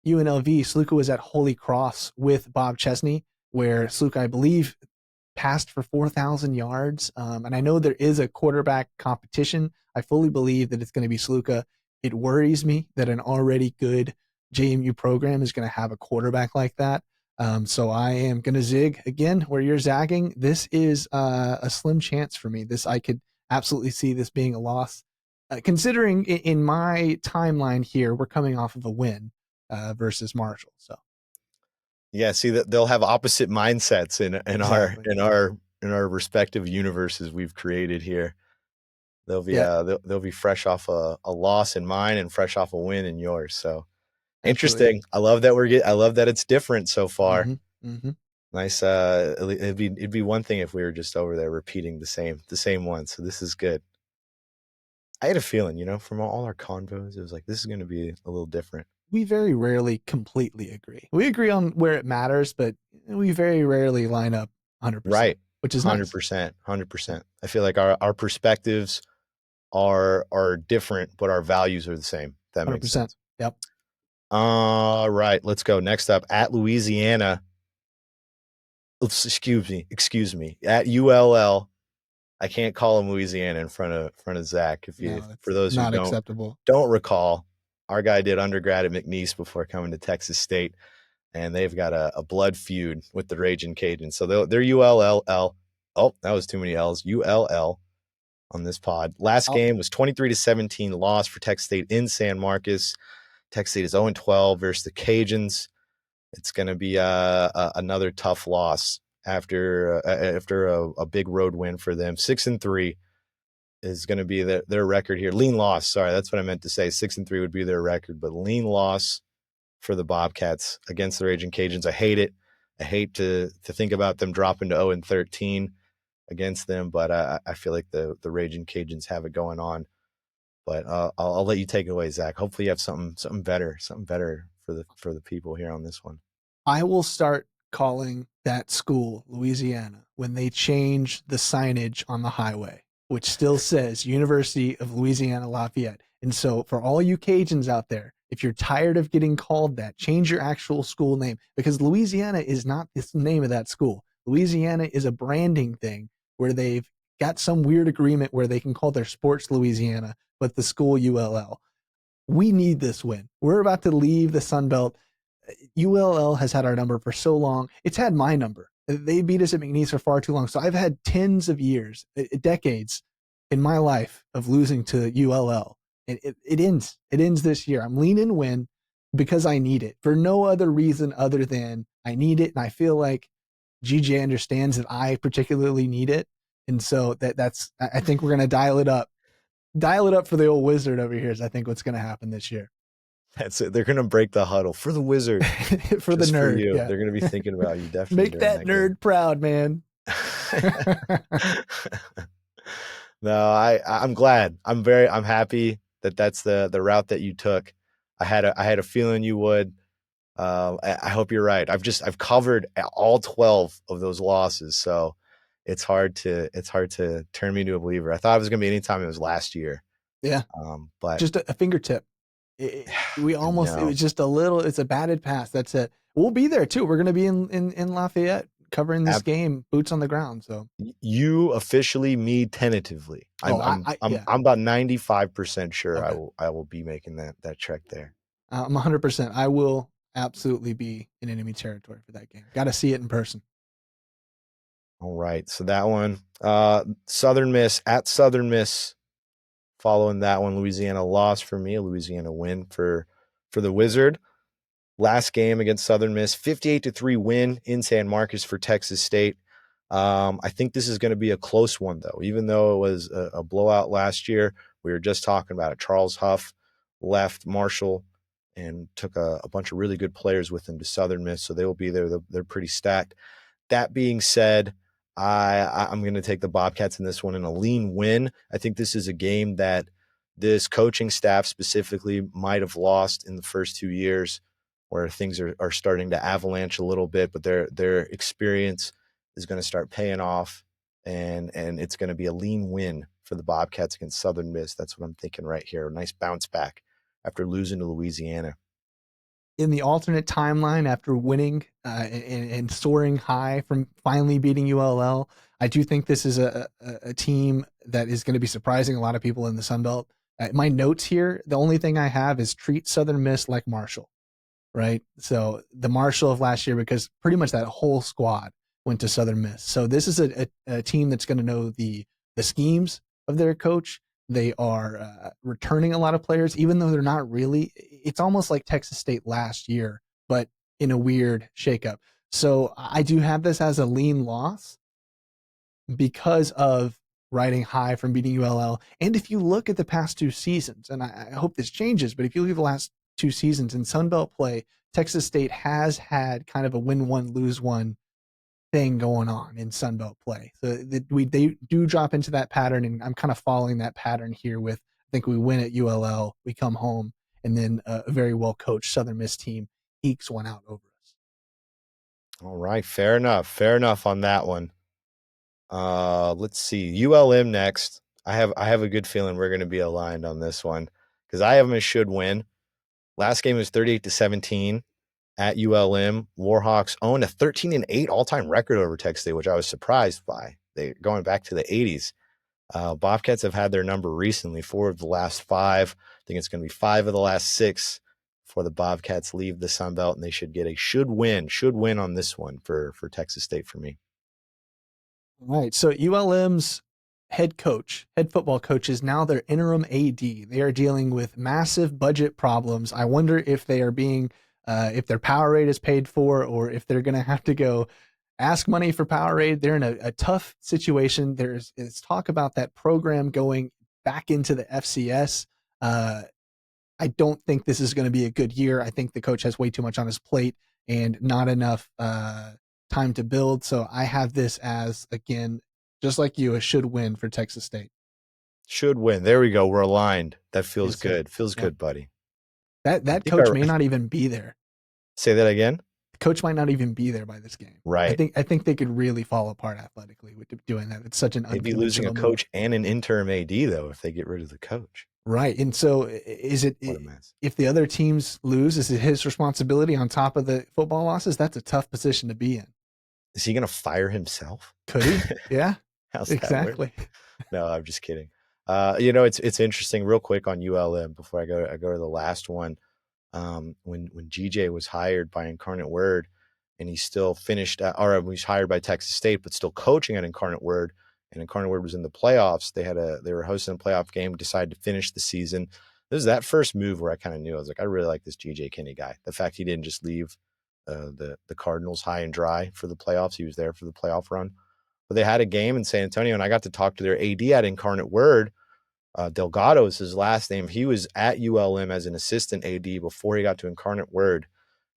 UNLV, Sluka was at Holy Cross with Bob Chesney, where Sluka, I believe, passed for 4,000 yards. And I know there is a quarterback competition. I fully believe that it's going to be Sluka. It worries me that an already good JMU program is going to have a quarterback like that. So I am going to zig again where you're zagging. This is a slim chance for me. I could absolutely see this being a loss. Considering in my timeline here, we're coming off of a win versus Marshall. So yeah, see that they'll have opposite mindsets in exactly. our respective universes we've created here. They'll be they'll be fresh off a loss in mine and fresh off a win in yours. So Absolutely. interesting. I love that I love that it's different so far. Mm-hmm. Mm-hmm. Nice. It'd be one thing if we were just over there repeating the same one. So this is good. I had a feeling, from all our convos, it was like this is going to be a little different. We very rarely completely agree. We agree on where it matters, but we very rarely line up 100%. Right. Which is 100%. 100%. I feel like our perspectives are different, but our values are the same. That makes 100%. sense. Yep. All right, let's go. Next up, at Louisiana. Excuse me. At ULL. I can't call him Louisiana in front of Zach. For those who not acceptable. Don't recall, our guy did undergrad at McNeese before coming to Texas State, and they've got a blood feud with the Raging Cajuns. So they're ULL. Oh, that was too many L's. ULL on this pod. Last game was 23-17 loss for Texas State in San Marcos. Texas State is 0-12 versus the Cajuns. It's going to be another tough loss after a big road win for them. 6-3 is going to be their record here. Lean loss. Sorry, that's what I meant to say. 6-3 would be their record, but lean loss for the Bobcats against the Raging Cajuns. I hate it. I hate to think about them dropping to 0-13 against them, but I feel like the Raging Cajuns have it going on. But I'll let you take it away, Zach. Hopefully you have something better for the people here on this one. I will start calling that school Louisiana when they change the signage on the highway, which still says University of Louisiana Lafayette. And so for all you Cajuns out there, if you're tired of getting called that, change your actual school name, because Louisiana is not the name of that school. Louisiana is a branding thing where they've got some weird agreement where they can call their sports Louisiana, but the school ULL. We need this win. We're about to leave the Sun Belt. ULL has had our number for so long. It's had my number. They beat us at McNeese for far too long. So I've had tens of years, decades in my life of losing to ULL. It ends. It ends this year. I'm leaning win because I need it for no other reason other than I need it. And I feel like GJ understands that I particularly need it. And so I think we're going to dial it up. Dial it up for the old wizard over here is I think what's going to happen this year. That's it. They're going to break the huddle for the wizard. For the nerd. For you. Yeah. They're going to be thinking about you definitely. Make that nerd game proud, man. No, I'm glad. I'm happy that's the route that you took. I had a feeling you would. I hope you're right. I've covered all 12 of those losses, so it's hard to turn me into a believer. I thought it was going to be anytime it was last year. Yeah. But just a fingertip. It was just a little, it's a batted pass. That's it. We'll be there too. We're going to be in Lafayette covering this game, boots on the ground. So you officially, me tentatively. I'm about 95% sure okay. I will be making that trek there. I'm 100%. I will absolutely be in enemy territory for that game. Got to see it in person. All right. So that one, Southern Miss at Southern Miss. Following that one, Louisiana loss for me, a Louisiana win for the Wizard. Last game against Southern Miss, 58-3 win in San Marcos for Texas State. I think this is going to be a close one, though. Even though it was a blowout last year, we were just talking about it. Charles Huff left Marshall and took a bunch of really good players with him to Southern Miss, so they will be there. They're pretty stacked. That being said, I'm going to take the Bobcats in this one in a lean win. I think this is a game that this coaching staff specifically might have lost in the first 2 years, where things are starting to avalanche a little bit, but their experience is going to start paying off, and it's going to be a lean win for the Bobcats against Southern Miss. That's what I'm thinking right here. A nice bounce back after losing to Louisiana. In the alternate timeline, after winning and soaring high from finally beating ULL, I do think this is a team that is going to be surprising a lot of people in the Sun Belt. My notes here, the only thing I have is treat Southern Miss like Marshall, right? So the Marshall of last year, because pretty much that whole squad went to Southern Miss. So this is a team that's going to know the schemes of their coach. They are returning a lot of players, even though they're not really. It's almost like Texas State last year, but in a weird shakeup. So I do have this as a lean loss because of riding high from beating ULL. And if you look at the past 2 seasons, and I hope this changes, but if you look at the last 2 seasons in Sun Belt play, Texas State has had kind of a win one, lose one thing going on in Sun Belt play. So they do drop into that pattern, and I'm kind of following that pattern here with, I think we win at ULL, we come home, and then a very well-coached Southern Miss team ekes one out over us. All right, fair enough on that one. Let's see, ULM next. I have a good feeling we're going to be aligned on this one because I have them as should win. Last game was 38-17 at ULM. Warhawks own a 13-8 all-time record over Texas State, which I was surprised by. They going back to the 80s. Bobcats have had their number recently, 4 of the last 5. I think it's going to be 5 of the last 6 before the Bobcats leave the Sun Belt, and they should get a should win on this one for Texas State for me. All right. So ULM's head football coach is now their interim AD. They are dealing with massive budget problems. I wonder if they are being, if their Powerade is paid for, or if they're going to have to go ask money for Powerade. They're in a tough situation. There's talk about that program going back into the FCS. I don't think this is going to be a good year. I think the coach has way too much on his plate and not enough time to build. So I have this as, again, just like you, a should win for Texas State. Should win. There we go. We're aligned. That feels Yes, good. Feels yeah. good, buddy. That coach may not even be there. Say that again. The coach might not even be there by this game. Right. I think they could really fall apart athletically with doing that. It's such an They'd be losing a coach and an interim AD though if they get rid of the coach. Right. And so is it, What a mess. if the other teams lose, is it his responsibility on top of the football losses? That's a tough position to be in. Is he going to fire himself? Could he? Yeah, How's that exactly. work? No, I'm just kidding. It's interesting real quick on ULM before I go to the last one. When GJ was hired by Incarnate Word and he still finished he was hired by Texas State, but still coaching at Incarnate Word, and Incarnate Word was in the playoffs. They were hosting a playoff game, decided to finish the season. This is that first move where I kind of knew, I was like, I really like this GJ Kinney guy. The fact he didn't just leave the Cardinals high and dry for the playoffs. He was there for the playoff run. But they had a game in San Antonio, and I got to talk to their AD at Incarnate Word. Delgado is his last name. He was at ULM as an assistant AD before he got to Incarnate Word.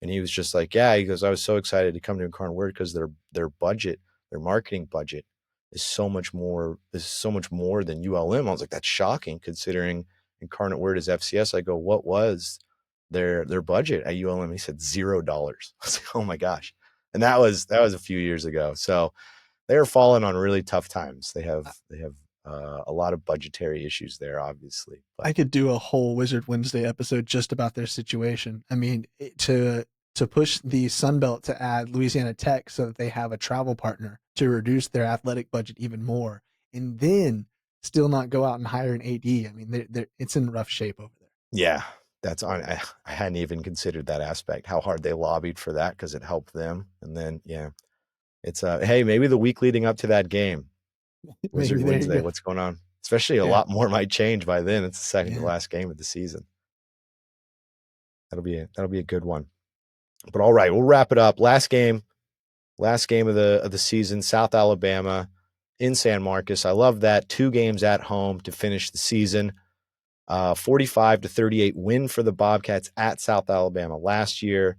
And he was just like, yeah, he goes, I was so excited to come to Incarnate Word because their budget, their marketing budget is so much more than ULM. I was like, that's shocking considering Incarnate Word is FCS. I go, what was their budget at ULM? He said $0. I was like, oh my gosh. And that was a few years ago. So they're falling on really tough times. They have a lot of budgetary issues there, obviously. But I could do a whole Wizard Wednesday episode just about their situation. I mean, to push the Sun Belt to add Louisiana Tech so that they have a travel partner to reduce their athletic budget even more, and then still not go out and hire an AD. I mean, it's in rough shape over there. Yeah, that's on. I hadn't even considered that aspect, how hard they lobbied for that because it helped them. And then, yeah, It's hey, maybe the week leading up to that game, Wizard Maybe there you Wednesday. go. What's going on? Especially a Yeah. lot more might change by then. It's the second to Yeah. last game of the season. That'll be a good one. But all right, we'll wrap it up. Last game of the season, South Alabama in San Marcos. I love that. 2 games at home to finish the season. 45-38 win for the Bobcats at South Alabama last year.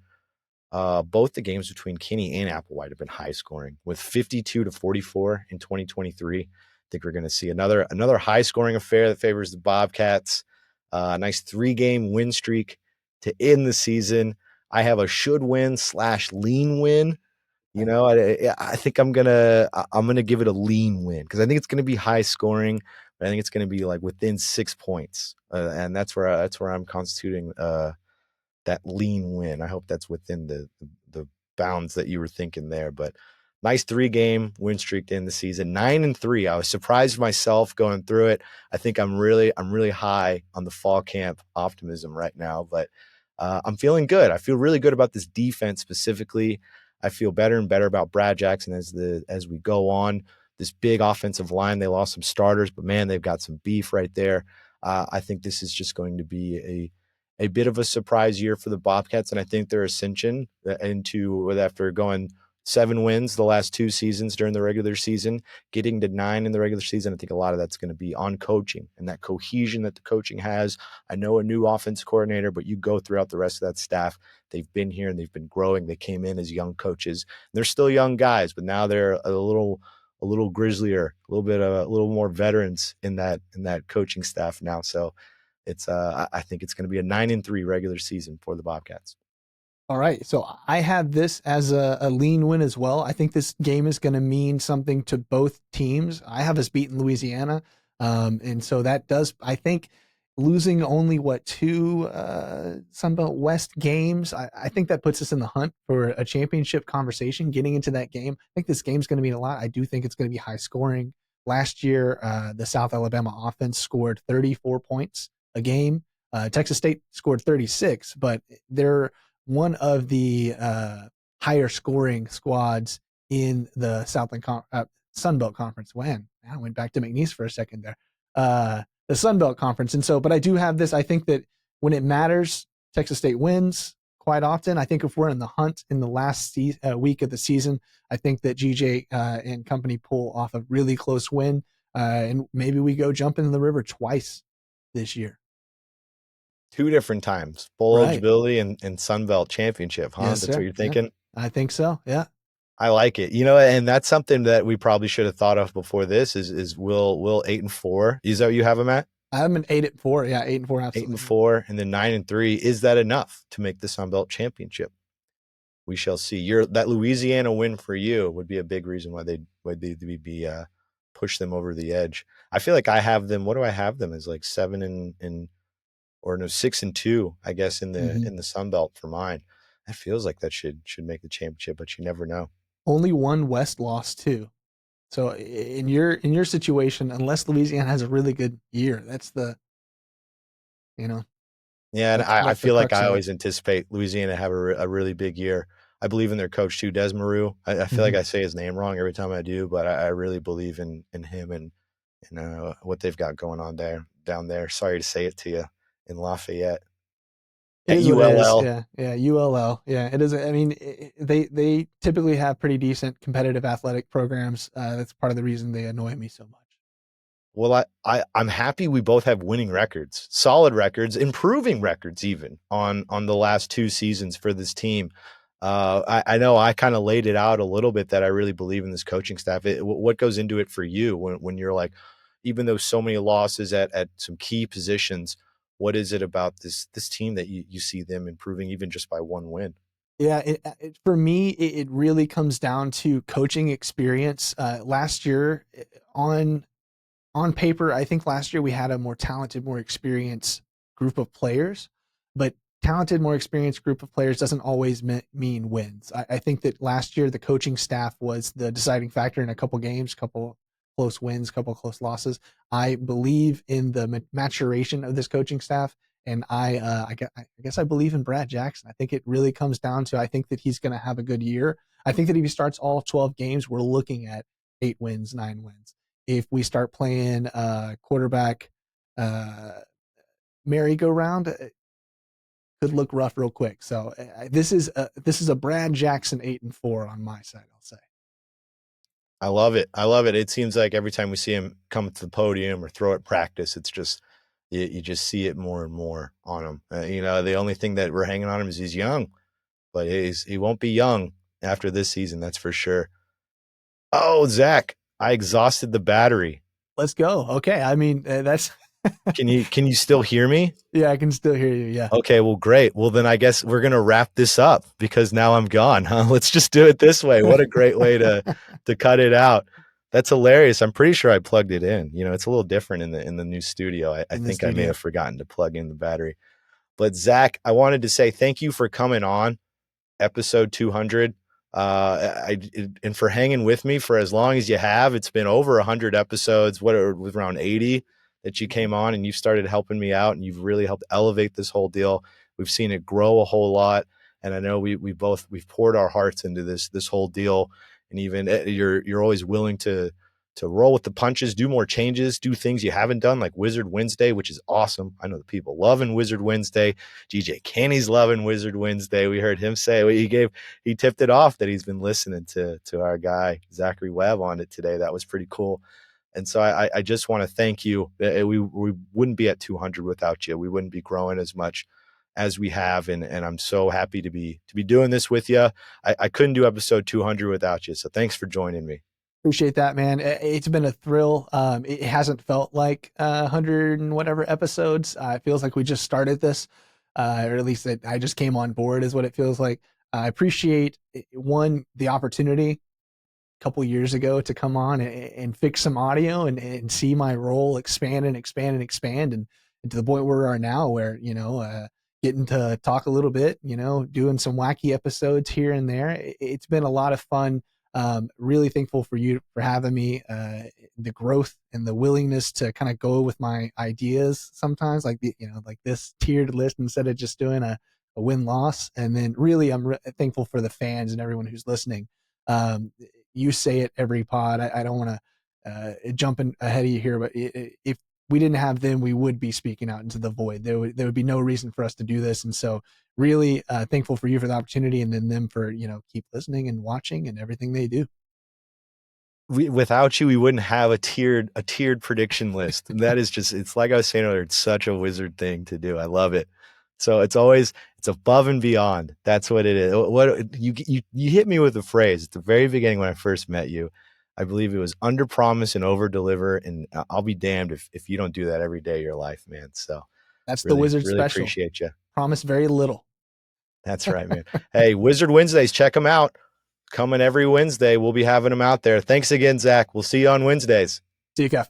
Both the games between Kinney and Applewhite have been high scoring, with 52-44 in 2023. I think we're going to see another high scoring affair that favors the Bobcats. A nice 3-game win streak to end the season. I have a should win / lean win. You know, I think I'm gonna give it a lean win because I think it's gonna be high scoring. But I think it's gonna be like within 6 points, and that's where I'm constituting that lean win. I hope that's within the bounds that you were thinking there. But nice 3-game win streak to end the season, 9-3. I was surprised myself going through it. I think I'm really high on the fall camp optimism right now, but I'm feeling good. I feel really good about this defense specifically. I feel better and better about Brad Jackson as we go on. This big offensive line, they lost some starters, but man, they've got some beef right there. I think this is just going to be a bit of a surprise year for the Bobcats, and I think their ascension into after going 7 wins the last 2 seasons during the regular season, getting to 9 in the regular season. I think a lot of that's going to be on coaching and that cohesion that the coaching has. I know a new offense coordinator, but you go throughout the rest of that staff. They've been here and they've been growing. They came in as young coaches. They're still young guys, but now they're a little grislier, a little more veterans in that coaching staff now. So it's I think it's going to be a 9-3 regular season for the Bobcats. All right. So I have this as a lean win as well. I think this game is going to mean something to both teams. I have us beaten Louisiana. And so that does, I think, losing only 2 Sunbelt West games. I think that puts us in the hunt for a championship conversation getting into that game. I think this game's going to mean a lot. I do think it's going to be high scoring. Last year, the South Alabama offense scored 34 points a game. Texas State scored 36, but they're one of the higher scoring squads in the Sunbelt Conference. I went back to McNeese for a second there. The Sunbelt Conference. And so, but I do have this. I think that when it matters, Texas State wins quite often. I think if we're in the hunt in the last week of the season, I think that GJ and company pull off a really close win. And maybe we go jump in the river twice this year. 2 different times, bowl eligibility and Sunbelt championship, huh? Yes, That's sir. what you're thinking? Yeah, I think so. Yeah. I like it. You know, and that's something that we probably should have thought of before this is will 8-4. Is that what you have them at? I'm an 8-4. Yeah, 8-4. Absolutely. 8-4 and then 9-3. Is that enough to make the Sunbelt championship? We shall see. That Louisiana win for you would be a big reason why they'd be push them over the edge. I feel like I have them. What do I have them as like 6-2, I guess, in the Sun Belt for mine. That feels like that should make the championship, but you never know. Only 1 West loss too. So in your situation, unless Louisiana has a really good year, that's the, Yeah, and I feel like I always anticipate Louisiana have a really big year. I believe in their coach too, Des Maru. I feel like I say his name wrong every time I do, but I really believe in him and what they've got going on down there. Sorry to say it to you in Lafayette. At ULL. Yeah, ULL. Yeah, it is. I mean, they typically have pretty decent competitive athletic programs. That's part of the reason they annoy me so much. Well, I'm happy we both have winning records, solid records, improving records even on the last 2 seasons for this team. I know I kind of laid it out a little bit that I really believe in this coaching staff. What goes into it for you when you're like, even though so many losses at some key positions, what is it about this team that you see them improving even just by 1 win? Yeah, for me, it really comes down to coaching experience. Last year, on paper, I think last year we had a more talented, more experienced group of players, but talented, more experienced group of players doesn't always mean wins. I think that last year the coaching staff was the deciding factor in a couple games, couple close wins, couple close losses. I believe in the maturation of this coaching staff, and I guess I believe in Brad Jackson. I think it really comes down to, I think that he's going to have a good year. I think that if he starts all 12 games, we're looking at 8 wins, 9 wins. If we start playing quarterback merry-go-round, it could look rough real quick. So this is a Brad Jackson 8-4 on my side, I'll say. I love it. I love it. It seems like every time we see him come to the podium or throw at practice, it's just you just see it more and more on him. The only thing that we're hanging on him is he's young, but he won't be young after this season. That's for sure. Oh, Zach, I exhausted the battery. Let's go. Okay. I mean, that's. Can you still hear me? Yeah, I can still hear you. Yeah. Okay, well, great. Well, then I guess we're going to wrap this up because now I'm gone, huh? Let's just do it this way. What a great way to cut it out. That's hilarious. I'm pretty sure I plugged it in. It's a little different in the new studio. I think I may have forgotten to plug in the battery. But Zach, I wanted to say thank you for coming on episode 200. And for hanging with me for as long as you have. It's been over 100 ebosodes. It was around 80 that you came on and you started helping me out, and you've really helped elevate this whole deal. We've seen it grow a whole lot, and I know we've poured our hearts into this whole deal. And even you're always willing to roll with the punches, do more changes, do things you haven't done, like Wizard Wednesday, which is awesome. I know the people loving Wizard Wednesday. GJ Kenny's loving Wizard Wednesday. We heard him say he tipped it off that he's been listening to our guy Zachary Webb on it today. That was pretty cool. And so I just want to thank you. We wouldn't be at 200 without you. We wouldn't be growing as much as we have. And I'm so happy to be doing this with you. I couldn't do episode 200 without you. So thanks for joining me. Appreciate that, man. It's been a thrill. It hasn't felt like 100 and whatever episodes. It feels like we just started this, or at least I just came on board is what it feels like. I appreciate the opportunity couple years ago to come on and fix some audio and see my role expand and expand and expand and to the point where we are now where, getting to talk a little bit, doing some wacky episodes here and there. It's been a lot of fun. Really thankful for you for having me, the growth and the willingness to kind of go with my ideas sometimes like this tiered list instead of just doing a win-loss. And then really I'm thankful for the fans and everyone who's listening. You say it every pod. I don't want to jump in ahead of you here, but if we didn't have them, we would be speaking out into the void. There would be no reason for us to do this. And so really thankful for you for the opportunity, and then them for, keep listening and watching and everything they do. Without you, we wouldn't have a tiered prediction list. And that is it's like I was saying earlier, it's such a Wizard thing to do. I love it. So it's above and beyond. That's what it is. What you hit me with a phrase at the very beginning when I first met you. I believe it was under promise and over deliver. And I'll be damned if you don't do that every day of your life, man. So that's really, the Wizard really special. Appreciate you. Promise very little. That's right, man. Hey, Wizard Wednesdays, check them out. Coming every Wednesday. We'll be having them out there. Thanks again, Zach. We'll see you on Wednesdays. See you, Kev.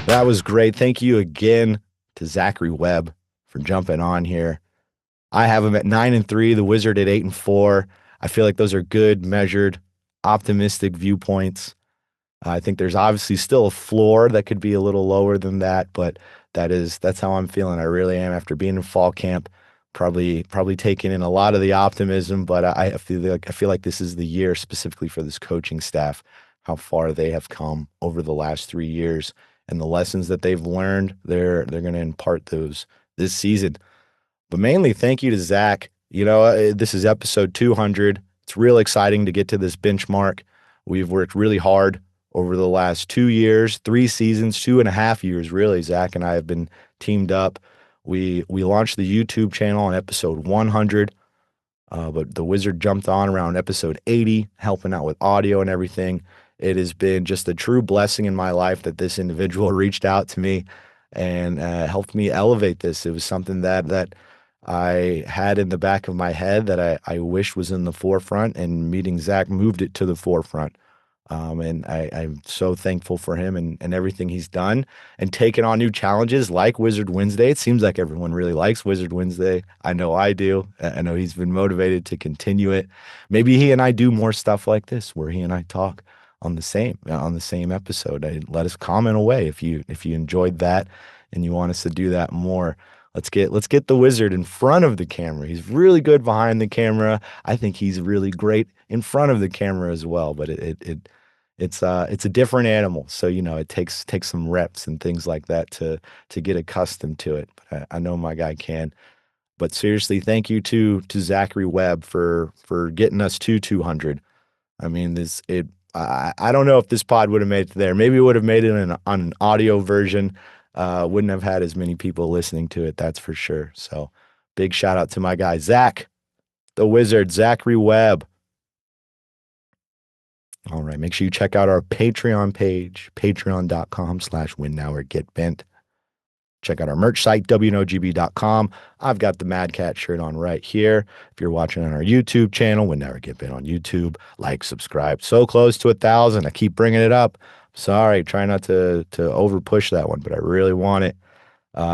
That was great. Thank you again to Zachary Webb for jumping on here. I have him at 9-3, the Wizard at 8-4. I feel like those are good, measured, optimistic viewpoints. I think there's obviously still a floor that could be a little lower than that, but that's how I'm feeling. I really am after being in fall camp. Probably taking in a lot of the optimism, but I feel like this is the year specifically for this coaching staff, how far they have come over the last 3 years and the lessons that they've learned. They're going to impart those this season. But mainly, thank you to Zach. This is episode 200. It's real exciting to get to this benchmark. We've worked really hard over the last 2 years, 3 seasons, 2.5 years, really. Zach and I have been teamed up. We launched the YouTube channel on episode 100, but the Wizard jumped on around episode 80, helping out with audio and everything. It has been just a true blessing in my life that this individual reached out to me and helped me elevate this. It was something that I had in the back of my head that I wish was in the forefront, and meeting Zach moved it to the forefront. And I'm so thankful for him and everything he's done and taken on new challenges like Wizard Wednesday. It seems like everyone really likes Wizard Wednesday. I know I do. I know he's been motivated to continue it. Maybe he and I do more stuff like this where he and I talk on the same episode. Let us comment away if you enjoyed that and you want us to do that more. Let's get the Wizard in front of the camera. He's really good behind the camera. I think he's really great in front of the camera as well. But it's a different animal. So it takes some reps and things like that to get accustomed to it. But I know my guy can. But seriously, thank you to Zachary Webb for getting us to 200. I mean, I don't know if this pod would have made it there. Maybe it would have made it on an audio version. Wouldn't have had as many people listening to it, that's for sure. So big shout out to my guy, Zach, the Wizard, Zachary Webb. All right, make sure you check out our Patreon page, patreon.com/winnoworgetbent. Check out our merch site, WNOGB.com. I've got the Mad Cat shirt on right here. If you're watching on our YouTube channel, Win Now or Get Bent on YouTube, like, subscribe. So close to 1,000. I keep bringing it up. Sorry, try not to over push that one, but I really want it.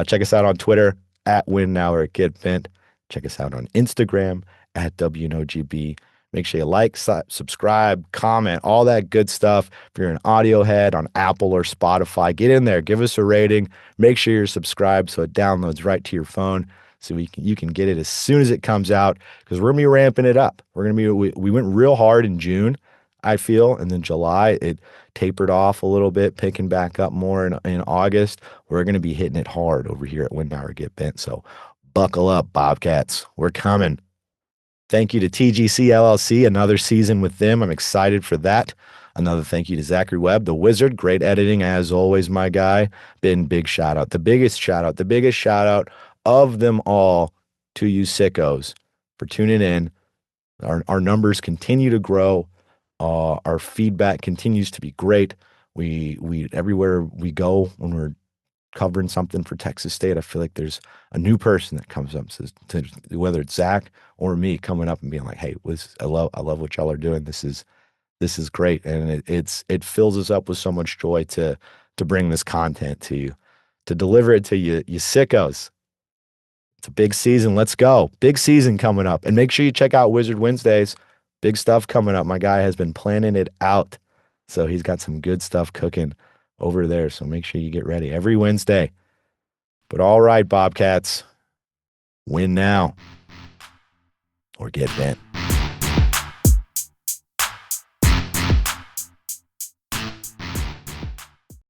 Check us out on Twitter at Win Now or Get Bent. Check us out on Instagram at WNOGB. Make sure you like, subscribe, comment, all that good stuff. If you're an audio head on Apple or Spotify, get in there, give us a rating. Make sure you're subscribed so it downloads right to your phone so you can get it as soon as it comes out, because we're going to be ramping it up. We went real hard in June, I feel, and then July it tapered off a little bit, picking back up more in August. We're going to be hitting it hard over here at Win Now or Get Bent. So buckle up, Bobcats. We're coming. Thank you to TGC LLC, another season with them. I'm excited for that. Another thank you to Zachary Webb, the Wizard. Great editing, as always, my guy. Big shout out. The biggest shout out of them all to you sickos for tuning in. Our numbers continue to grow. Our feedback continues to be great. We everywhere we go when we're covering something for Texas State, I feel like there's a new person that comes up and says, whether it's Zach or me, coming up and being like, "Hey, I love what y'all are doing. This is great," and it fills us up with so much joy to bring this content to you, to deliver it to you sickos. It's a big season. Let's go. Big season coming up, and make sure you check out Wizard Wednesdays. Big stuff coming up. My guy has been planning it out, so he's got some good stuff cooking over there. So make sure you get ready every Wednesday. But all right, Bobcats, win now or get bent.